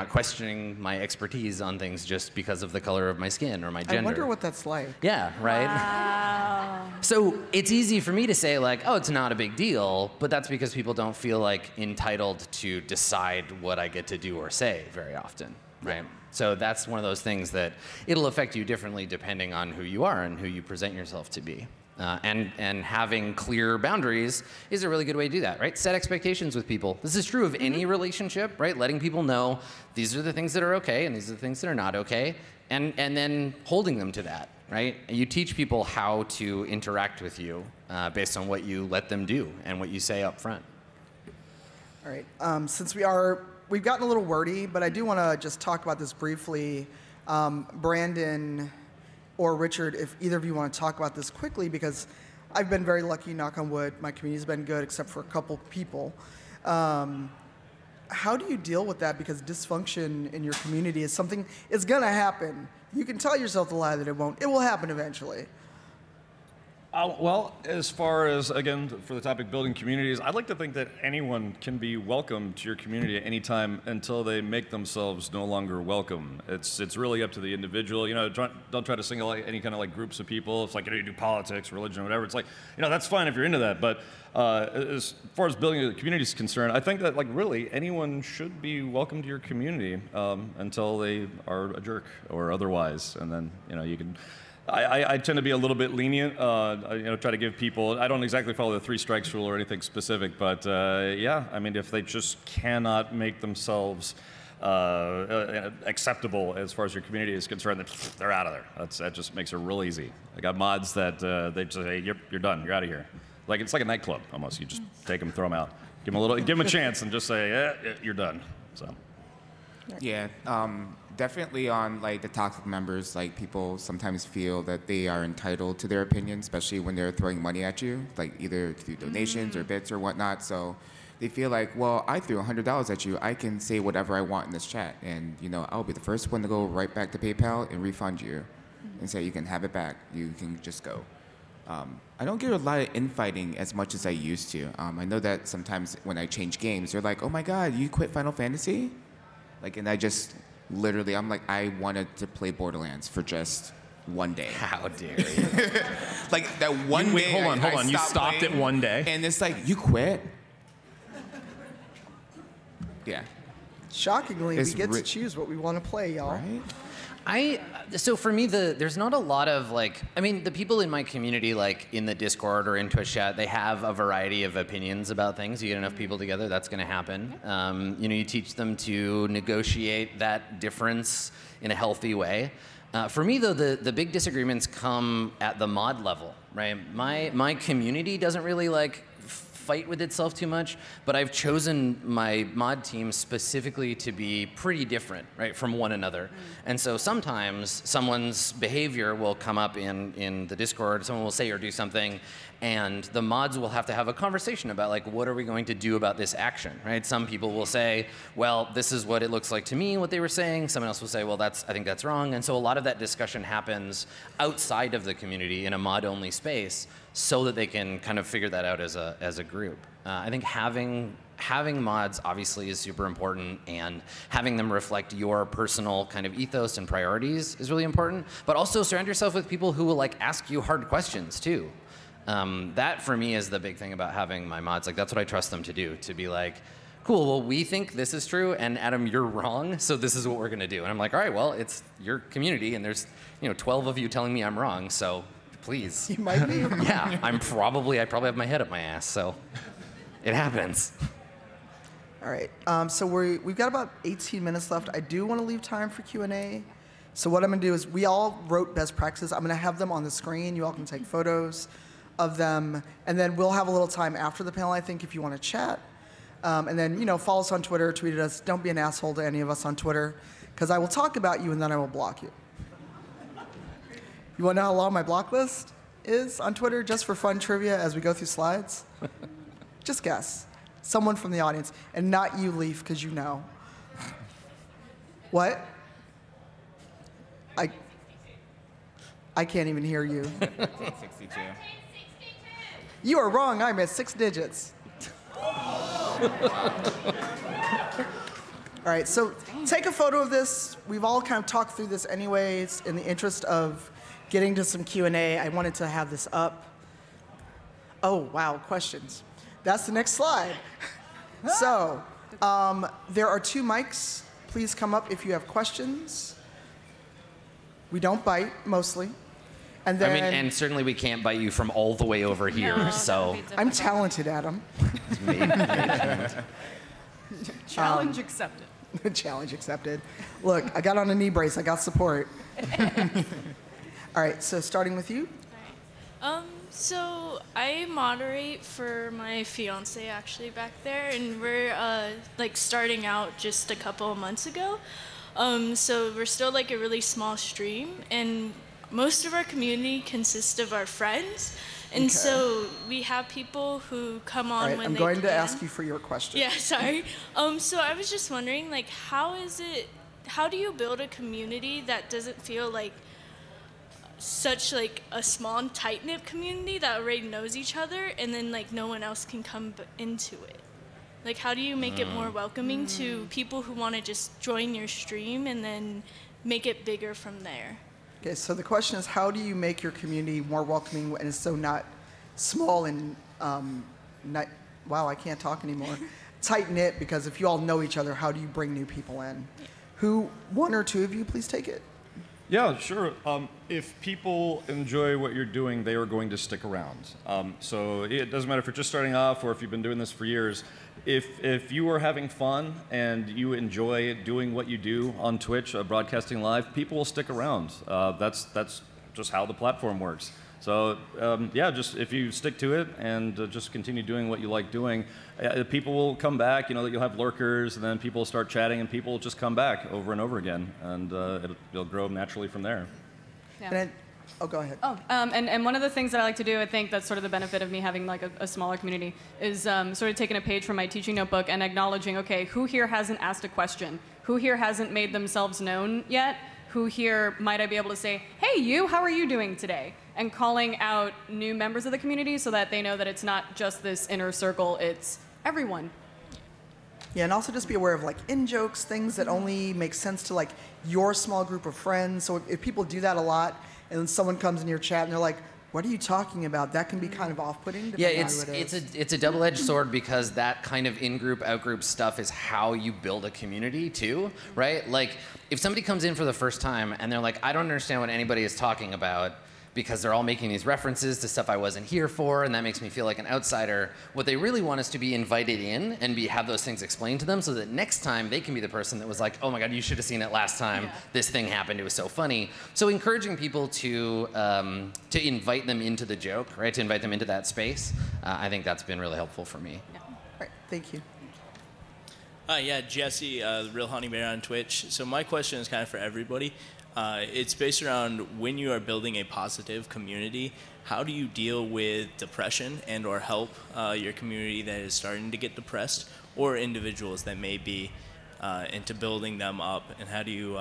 questioning my expertise on things just because of the color of my skin or my gender. I wonder what that's like. Yeah, right? Wow. So it's easy for me to say, like, oh, it's not a big deal, but that's because people don't feel like entitled to decide what I get to do or say very often, right? So that's one of those things that it'll affect you differently depending on who you are and who you present yourself to be. And having clear boundaries is a really good way to do that, right? Set expectations with people. This is true of any relationship, right? Letting people know these are the things that are okay and these are the things that are not okay, and then holding them to that, right? You teach people how to interact with you based on what you let them do and what you say up front. All right. Since we've gotten a little wordy, but I do want to just talk about this briefly. Brandon or Richard, if either of you want to talk about this quickly, because I've been very lucky, knock on wood. My community's been good, except for a couple people. How do you deal with that? Because dysfunction in your community is something, it's going to happen. You can tell yourself the lie that it won't. It will happen eventually. Well, as far as, again, for the topic building communities, I'd like to think that anyone can be welcome to your community at any time until they make themselves no longer welcome. It's really up to the individual. Don't try to single out any kind of like groups of people. It's like, you do politics, religion, whatever. It's like, that's fine if you're into that. But as far as building a community is concerned, I think that like really anyone should be welcome to your community until they are a jerk or otherwise. And then, you can... I tend to be a little bit lenient, try to give people, I don't exactly follow the 3 strikes rule or anything specific, but yeah, I mean, if they just cannot make themselves acceptable as far as your community is concerned, then they're out of there. That just makes it real easy. I got mods that they just say, you're done, you're out of here. Like, it's like a nightclub, almost. You just take them, throw them out. Give them a chance and just say, you're done, so. Yeah, definitely on like the toxic members, like people sometimes feel that they are entitled to their opinion, especially when they're throwing money at you, like either through donations or bits or whatnot. So they feel like, well, I threw $100 at you. I can say whatever I want in this chat, and I'll be the first one to go right back to PayPal and refund you, and say you can have it back. You can just go. I don't get a lot of infighting as much as I used to. I know that sometimes when I change games, they're like, "Oh my God, you quit Final Fantasy?" Like, and I just literally, I'm like, I wanted to play Borderlands for just one day. How dare you? Like that one Wait, day. hold on. You stopped it one day? And it's like, you quit? Yeah. Shockingly, It's we get to choose what we want to play, y'all. Right? So for me, there's not a lot of the people in my community, like in the Discord or in Twitch chat, they have a variety of opinions about things. You get enough people together, that's going to happen. You teach them to negotiate that difference in a healthy way. For me, though, the big disagreements come at the mod level, right? My community doesn't really fight with itself too much, but I've chosen my mod team specifically to be pretty different, right, from one another. And so sometimes someone's behavior will come up in the Discord, someone will say or do something, and the mods will have to have a conversation about what are we going to do about this action, right? Some people will say, well, this is what it looks like to me, what they were saying. Someone else will say, well, I think that's wrong. And so a lot of that discussion happens outside of the community in a mod-only space so that they can kind of figure that out as a group. I think having mods obviously is super important, and having them reflect your personal kind of ethos and priorities is really important. But also surround yourself with people who will ask you hard questions too. That for me is the big thing about having my mods. That's what I trust them to do, to be cool, well, we think this is true, and Adam, you're wrong, so this is what we're gonna do. And I'm all right, well, it's your community, and there's 12 of you telling me I'm wrong, so please. You might be. Yeah, I probably have my head up my ass, so it happens. All right, so we've got about 18 minutes left. I do want to leave time for Q&A. So what I'm going to do is we all wrote best practices. I'm going to have them on the screen. You all can take photos of them. And then we'll have a little time after the panel, I think, if you want to chat. And then, follow us on Twitter, tweet at us. Don't be an asshole to any of us on Twitter, because I will talk about you and then I will block you. You want to know how long my block list is on Twitter, just for fun trivia as we go through slides? Just guess. Someone from the audience, and not you, Leaf, because you know. What? I can't even hear you. 62. You are wrong. I'm at 6 digits. All right, so take a photo of this. We've all kind of talked through this anyways. In the interest of getting to some Q&A, I wanted to have this up. Oh, wow, questions. That's the next slide. So, there are 2 mics. Please come up if you have questions. We don't bite, mostly. And then, and certainly we can't bite you from all the way over here, No, so. I'm talented, Adam. Challenge accepted. Challenge accepted. Look, I got on a knee brace. I got support. All right, so starting with you. So I moderate for my fiance actually back there, and we're starting out just a couple of months ago. So we're still a really small stream, and most of our community consists of our friends. And so we have people who come on when they can. I'm going to ask you for your question. Yeah, sorry. So I was just wondering, how do you build a community that doesn't feel like such a small and tight-knit community that already knows each other, and then no one else can come into it? How do you make it more welcoming to people who want to just join your stream and then make it bigger from there? Okay, so the question is, how do you make your community more welcoming and so not small and wow, I can't talk anymore. Tight-knit, because if you all know each other, how do you bring new people in? Who, 1 or 2 of you, please take it. Yeah, sure. If people enjoy what you're doing, they are going to stick around. So it doesn't matter if you're just starting off or if you've been doing this for years. If you are having fun and you enjoy doing what you do on Twitch, broadcasting live, people will stick around. That's just how the platform works. So yeah, just if you stick to it and just continue doing what you like doing, people will come back. You'll have lurkers, and then people will start chatting, and people will just come back over and over again, and it'll grow naturally from there. Yeah. Go ahead. And one of the things that I like to do, I think that's sort of the benefit of me having a smaller community, is sort of taking a page from my teaching notebook and acknowledging, okay, who here hasn't asked a question? Who here hasn't made themselves known yet? Who here might I be able to say, hey, you, how are you doing today? And calling out new members of the community so that they know that it's not just this inner circle, it's everyone. Yeah, and also just be aware of in-jokes, things that only make sense to your small group of friends. So if people do that a lot, and then someone comes in your chat and they're like, what are you talking about? That can be kind of off-putting. Yeah, depending on who it is. it's a double-edged sword because that kind of in-group, out-group stuff is how you build a community too, right? Like, if somebody comes in for the first time and they're like, I don't understand what anybody is talking about, because they're all making these references to stuff I wasn't here for, and that makes me feel like an outsider. What they really want is to be invited in and have those things explained to them so that next time they can be the person that was like, oh my God, you should have seen it last time. Yeah. This thing happened, it was so funny. So encouraging people to invite them into the joke, right? To invite them into that space. I think that's been really helpful for me. Yeah. All right, thank you. Yeah, Jesse, the Real Honey Bear on Twitch. So my question is kind of for everybody. It's based around when you are building a positive community, how do you deal with depression and or help your community that is starting to get depressed or individuals that may be into building them up, and how do you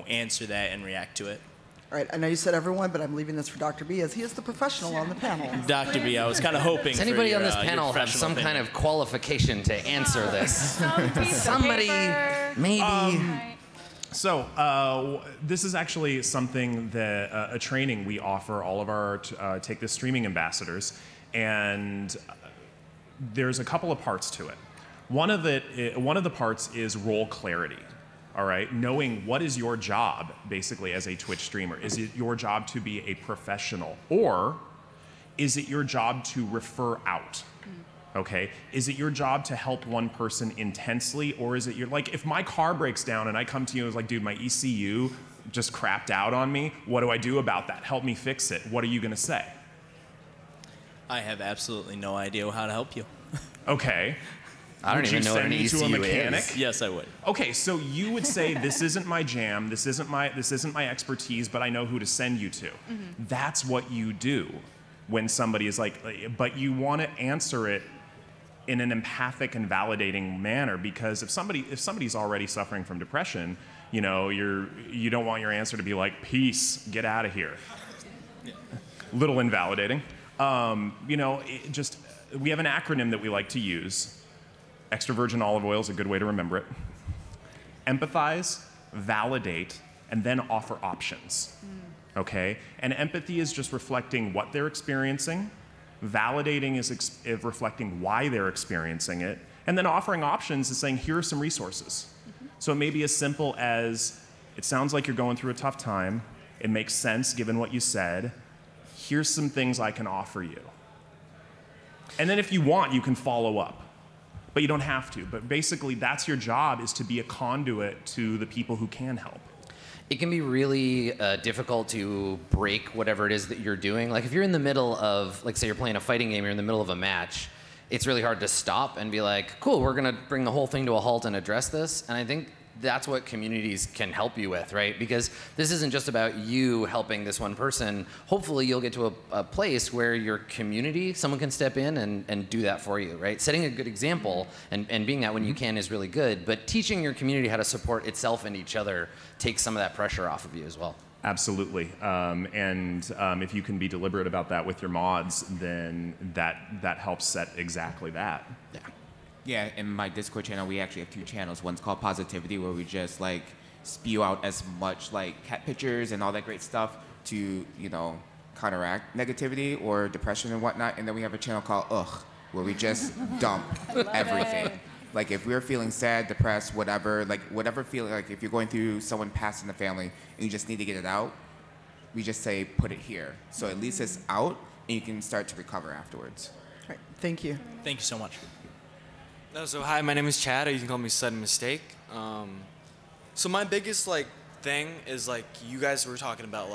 answer that and react to it? All right, I know you said everyone, but I'm leaving this for Dr. B as he is the professional on the panel. Dr. B, I was kind of hoping Does anybody for your, on this panel have some kind of qualification to answer this? Somebody, maybe. So this is actually something that a training we offer all of our Take This Streaming ambassadors, and there's a couple of parts to it. One of the parts is role clarity. All right, knowing what is your job basically as a Twitch streamer. Is it your job to be a professional, or is it your job to refer out? Okay, is it your job to help one person intensely, or is it your, like, if my car breaks down and I come to you and it's like, dude, my ECU just crapped out on me, what do I do about that? Help me fix it. What are you gonna say? I have absolutely no idea how to help you. Okay. I don't even know what an ECU to a mechanic? is. Yes, I would. Okay, so you would say, this isn't my jam, this isn't my expertise, but I know who to send you to. Mm-hmm. That's what you do when somebody is like, but you want to answer it in an empathic and validating manner, because if somebody's already suffering from depression, you know, you don't want your answer to be like, peace, get out of here. Yeah. Little invalidating. You know, we have an acronym that we like to use. Extra virgin olive oil is a good way to remember it. Empathize, validate, and then offer options. Okay? And empathy is just reflecting what they're experiencing. Validating is reflecting why they're experiencing it. And then offering options is saying, here are some resources. Mm-hmm. So it may be as simple as, it sounds like you're going through a tough time. It makes sense given what you said. Here's some things I can offer you. And then if you want, you can follow up. But you don't have to. But basically, that's your job, is to be a conduit to the people who can help. It can be really difficult to break whatever it is that you're doing. Like if you're in the middle of, like say you're playing a fighting game, you're in the middle of a match, it's really hard to stop and be like, cool, we're gonna bring the whole thing to a halt and address this. And I think that's what communities can help you with, right? Because this isn't just about you helping this one person. Hopefully you'll get to a place where your community, someone can step in and do that for you, right? Setting a good example and being that when you can is really good, but teaching your community how to support itself and each other takes some of that pressure off of you as well. Absolutely. If you can be deliberate about that with your mods, then that helps set exactly that. Yeah. Yeah, in my Discord channel, we actually have 2 channels. One's called Positivity, where we just like spew out as much like cat pictures and all that great stuff to, you know, counteract negativity or depression and whatnot. And then we have a channel called Ugh, where we just dump everything. Like if we're feeling sad, depressed, whatever, like whatever feeling, like if you're going through someone passed in the family and you just need to get it out, we just say put it here. So at least it's out and you can start to recover afterwards. All right, thank you. Thank you so much. No, so hi, my name is Chad, or you can call me Sudden Mistake. So my biggest thing is you guys were talking about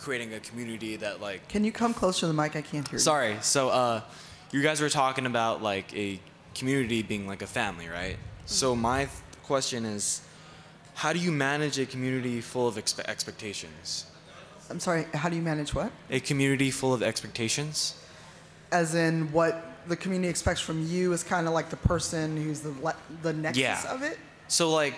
creating a community that Can you come closer to the mic? I can't hear you. Sorry. So you guys were talking about a community being like a family, right? So my question is, how do you manage a community full of expectations? I'm sorry, how do you manage what? A community full of expectations. As in what the community expects from you is kind of like the person who's the nexus of it? So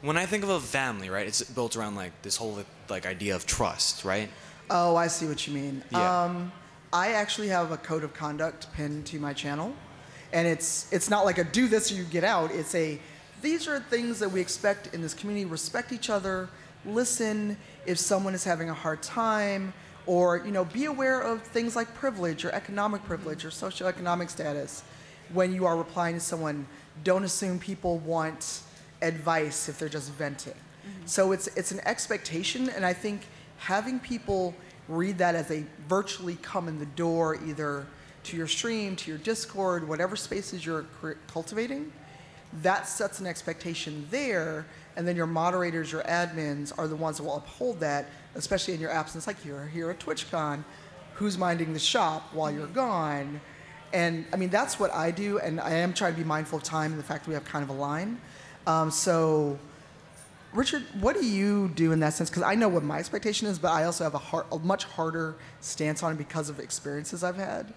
when I think of a family, right, it's built around this whole idea of trust, right? Oh, I see what you mean. Yeah. I actually have a code of conduct pinned to my channel, and it's not like a do this or you get out. It's these are things that we expect in this community. Respect each other, listen if someone is having a hard time, Or, be aware of things like privilege or economic privilege or socioeconomic status. When you are replying to someone, don't assume people want advice if they're just venting. So it's an expectation, and I think having people read that as they virtually come in the door, either to your stream, to your Discord, whatever spaces you're cultivating, that sets an expectation there, and then your moderators, your admins are the ones that will uphold that, especially in your absence, like you're here at TwitchCon, who's minding the shop while you're gone? And I mean, that's what I do, and I am trying to be mindful of time and the fact that we have kind of a line. So, Richard, what do you do in that sense? Because I know what my expectation is, but I also have a much harder stance on it because of experiences I've had.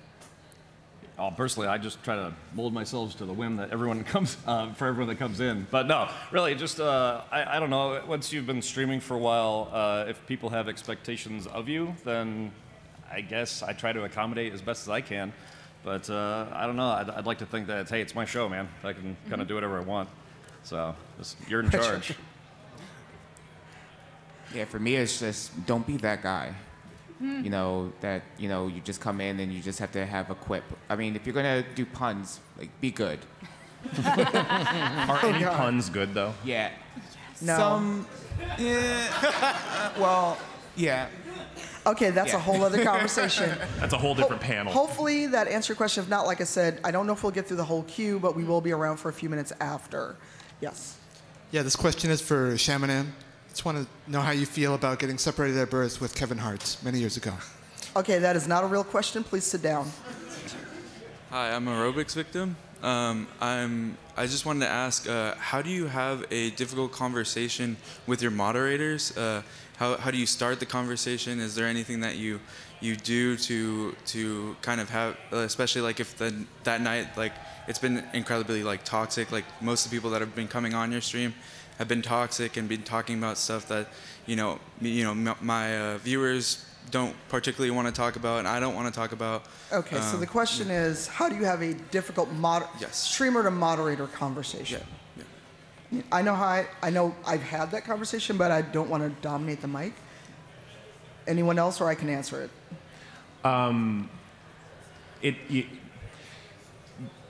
Personally, I just try to mold myself to the whim that everyone comes for everyone that comes in. But no, really, just I don't know. Once you've been streaming for a while, if people have expectations of you, then I guess I try to accommodate as best as I can. But I don't know. I'd like to think that hey, it's my show, man. I can kind of do whatever I want. So you're in charge. Yeah, for me, it's just don't be that guy. That you just come in and you just have to have a quip. I mean, if you're gonna do puns, like be good. Are any puns good though? Yeah. No. Some. Yeah. Well. Yeah. Okay, that's a whole other conversation. That's a whole different panel. Hopefully that answered your question. If not, like I said, I don't know if we'll get through the whole queue, but we will be around for a few minutes after. Yes. Yeah, this question is for Shamanan. Just want to know how you feel about getting separated at birth with Kevin Hart many years ago. Okay, that is not a real question. Please sit down. Hi, I'm a aerobics victim. I just wanted to ask, how do you have a difficult conversation with your moderators? How do you start the conversation? Is there anything that you do to kind of have, especially like if that night, like it's been incredibly like toxic, like most of the people that have been coming on your stream have been toxic and been talking about stuff that my viewers don't particularly want to talk about and I don't want to talk about. Okay, so the question is, how do you have a difficult streamer to moderator conversation? Yeah. I know I've had that conversation, but I don't want to dominate the mic. Anyone else, or I can answer it?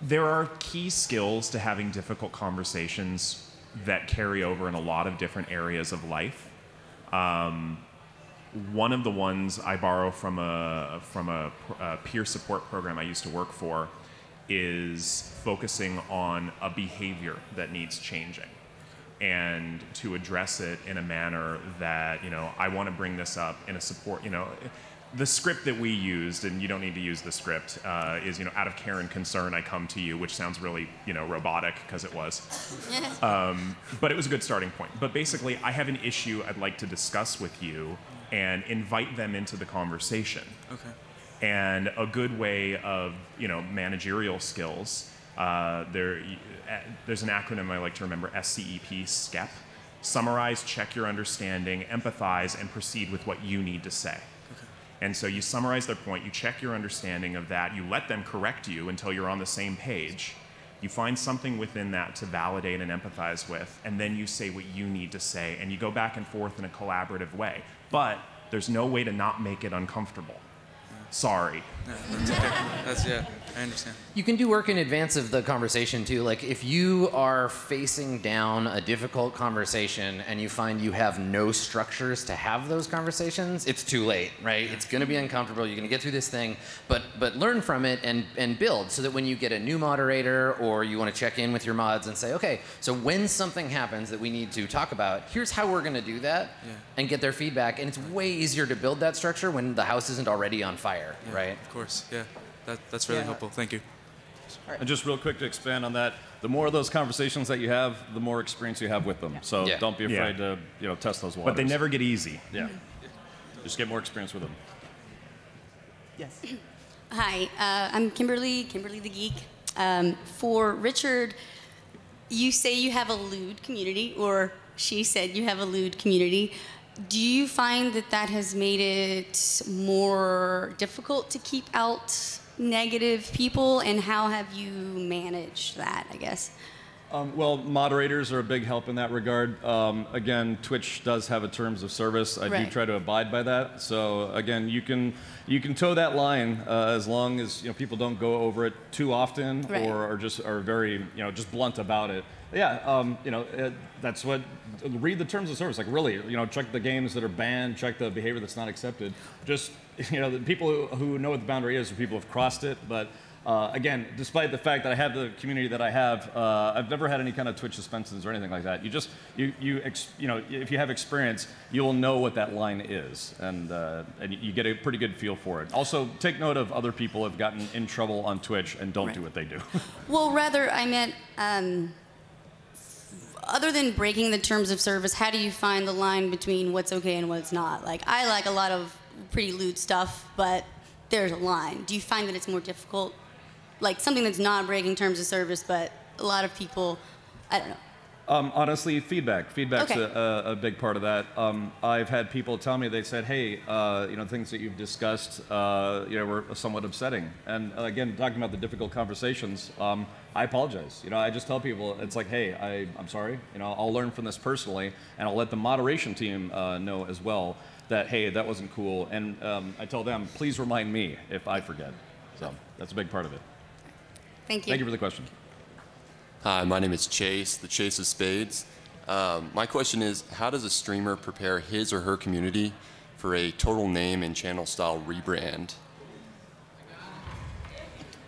There are key skills to having difficult conversations that carry over in a lot of different areas of life. One of the ones I borrow from a peer support program I used to work for is focusing on a behavior that needs changing and to address it in a manner that, I want to bring this up in a support, the script that we used, and you don't need to use the script, is, out of care and concern, I come to you, which sounds really, robotic, because it was. But it was a good starting point. But basically, I have an issue I'd like to discuss with you and invite them into the conversation. Okay. And a good way of, managerial skills, there's an acronym I like to remember, SCEP, SCEP. Summarize, check your understanding, empathize, and proceed with what you need to say. And so you summarize their point, you check your understanding of that, you let them correct you until you're on the same page, you find something within that to validate and empathize with, and then you say what you need to say, and you go back and forth in a collaborative way. But there's no way to not make it uncomfortable. Sorry. Yeah, that's okay. That's, yeah, I understand. You can do work in advance of the conversation too. Like if you are facing down a difficult conversation and you find you have no structures to have those conversations, it's too late, right? It's going to be uncomfortable. You're going to get through this thing, but learn from it and build so that when you get a new moderator or you want to check in with your mods and say, okay, so when something happens that we need to talk about, here's how we're going to do that, and get their feedback. And it's way easier to build that structure when the house isn't already on fire, right? Of course, yeah. That's really helpful. Thank you. And just real quick to expand on that, the more of those conversations that you have, the more experience you have with them. So don't be afraid to test those waters. But they never get easy. Yeah. Just get more experience with them. Yes. Hi, I'm Kimberly the Geek. For Richard, you say you have a lewd community, or she said you have a lewd community. Do you find that has made it more difficult to keep out negative people, and how have you managed that, I guess? Well, moderators are a big help in that regard. Again, Twitch does have a terms of service. I do try to abide by that. So again, you can toe that line as long as people don't go over it too often or just are very just blunt about it. Yeah, that's what. Read the terms of service. Like really, check the games that are banned. Check the behavior that's not accepted. Just the people who know what the boundary is are people who have crossed it, but. Again, despite the fact that I have the community that I have, I've never had any kind of Twitch suspensions or anything like that. If you have experience, you'll know what that line is, and you get a pretty good feel for it. Also, take note of other people who have gotten in trouble on Twitch and don't do what they do. Well, rather, I meant, other than breaking the terms of service, how do you find the line between what's okay and what's not? Like, I like a lot of pretty lewd stuff, but there's a line. Do you find that it's more difficult? Like something that's not breaking terms of service, but a lot of people, I don't know. Honestly, feedback. Feedback's a big part of that. I've had people tell me, they said, hey, things that you've discussed, were somewhat upsetting. And again, talking about the difficult conversations, I apologize. I just tell people, it's like, hey, I'm sorry. I'll learn from this personally, and I'll let the moderation team know as well that, hey, that wasn't cool. And I tell them, please remind me if I forget. So that's a big part of it. Thank you. Thank you for the question. Hi, my name is Chase, the Chase of Spades. My question is, how does a streamer prepare his or her community for a total name and channel style rebrand?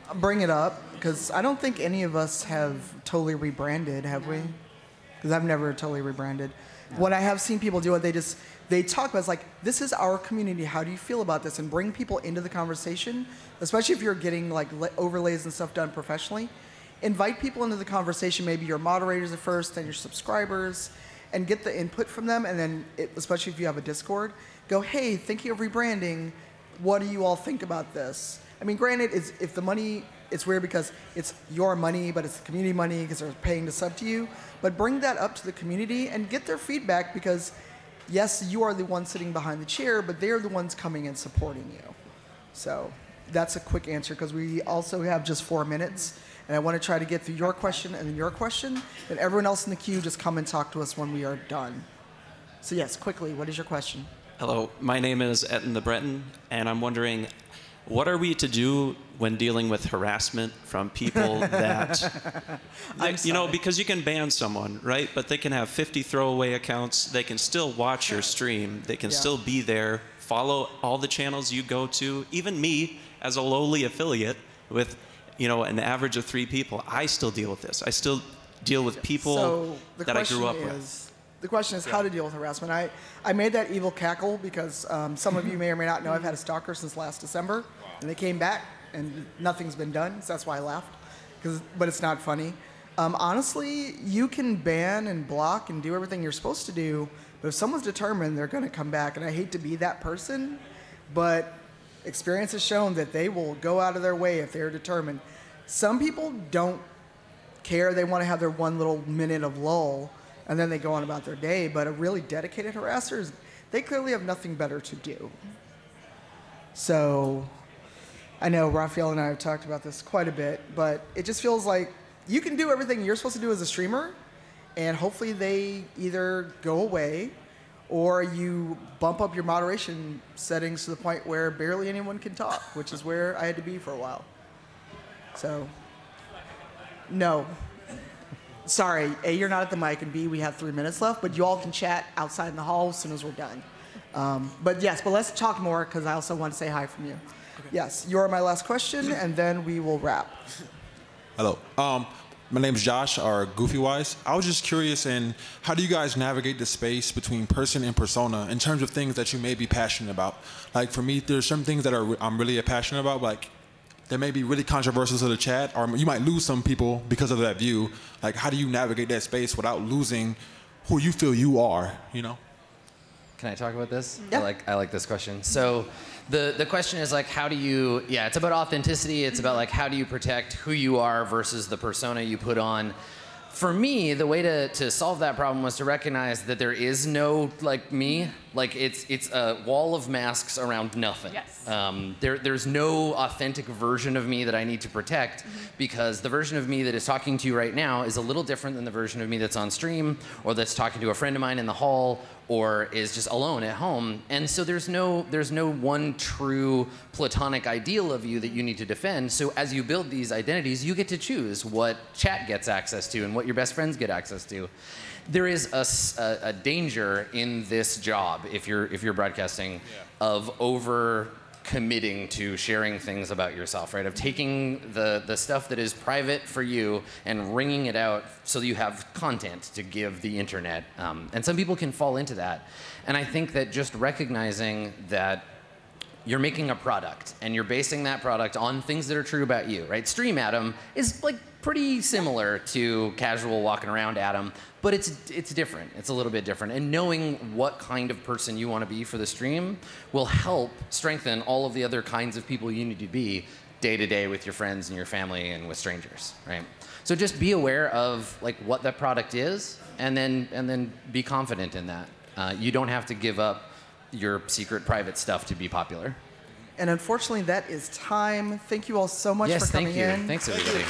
I'll bring it up, because I don't think any of us have totally rebranded, have we? Because I've never totally rebranded. What I have seen people do, they talk about, it's like, this is our community, how do you feel about this? And bring people into the conversation, especially if you're getting like overlays and stuff done professionally. Invite people into the conversation, maybe your moderators at first, then your subscribers, and get the input from them. And then, especially if you have a Discord, go, hey, thinking of rebranding, what do you all think about this? I mean, granted, if the money, it's weird because it's your money, but it's the community money because they're paying to sub to you. But bring that up to the community and get their feedback, because yes, you are the one sitting behind the chair, but they're the ones coming and supporting you. So that's a quick answer, because we also have just 4 minutes. And I want to try to get through your question and then your question. And everyone else in the queue, just come and talk to us when we are done. So yes, quickly, what is your question? Hello, my name is Etten the Breton, and I'm wondering, what are we to do when dealing with harassment from people that, because you can ban someone, right? But they can have 50 throwaway accounts. They can still watch your stream. They can still be there, follow all the channels you go to. Even me, as a lowly affiliate with an average of 3 people, I still deal with this. I still deal with people that I grew up with. The question is how to deal with harassment. I made that evil cackle because some of you may or may not know I've had a stalker since last December, and they came back and nothing's been done, so that's why I laughed. But it's not funny. Honestly, you can ban and block and do everything you're supposed to do, but if someone's determined, they're going to come back. And I hate to be that person, but experience has shown that they will go out of their way if they're determined. Some people don't care. They want to have their one little minute of lull, and then they go on about their day. But a really dedicated harasser, they clearly have nothing better to do. So I know Raphael and I have talked about this quite a bit, but it just feels like you can do everything you're supposed to do as a streamer, and hopefully they either go away or you bump up your moderation settings to the point where barely anyone can talk, which is where I had to be for a while. So, no. Sorry, A, you're not at the mic, and B, we have 3 minutes left, but you all can chat outside in the hall as soon as we're done. But let's talk more, because I also want to say hi from you. Okay. Yes, you're my last question, and then we will wrap. Hello. My name's Josh, or Goofy Wise. I was just curious how do you guys navigate the space between person and persona in terms of things that you may be passionate about? Like for me, there's some things that I'm really passionate about, like they may be really controversial to the chat, or you might lose some people because of that view. Like how do you navigate that space without losing who you feel you are, Can I talk about this? Yeah. I like this question. So the question is like, how do you, it's about authenticity. It's about like, how do you protect who you are versus the persona you put on. For me, the way to solve that problem was to recognize that there is no like me. Like it's a wall of masks around nothing. Yes. There's no authentic version of me that I need to protect because the version of me that is talking to you right now is a little different than the version of me that's on stream or that's talking to a friend of mine in the hall or is just alone at home. And so there's no one true platonic ideal of you that you need to defend. So as you build these identities, you get to choose what chat gets access to and what your best friends get access to. There is a danger in this job, if you're broadcasting, of over committing to sharing things about yourself, right? Of taking the stuff that is private for you and wringing it out so that you have content to give the internet. And some people can fall into that. And I think that just recognizing that you're making a product and you're basing that product on things that are true about you, right? Stream Adam is like pretty similar to casual walking around Adam, but it's different. It's a little bit different. And knowing what kind of person you want to be for the stream will help strengthen all of the other kinds of people you need to be day to day with your friends and your family and with strangers, right? So just be aware of like what that product is and then be confident in that. You don't have to give up your secret private stuff to be popular. And unfortunately, that is time. Thank you all so much for coming in. Thanks, everybody.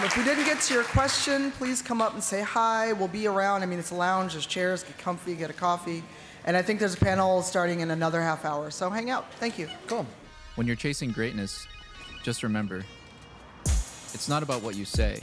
If we didn't get to your question, please come up and say hi. We'll be around. I mean, it's a lounge. There's chairs. Get comfy. Get a coffee. And I think there's a panel starting in another half hour. So hang out. Thank you. Cool. When you're chasing greatness, just remember, it's not about what you say.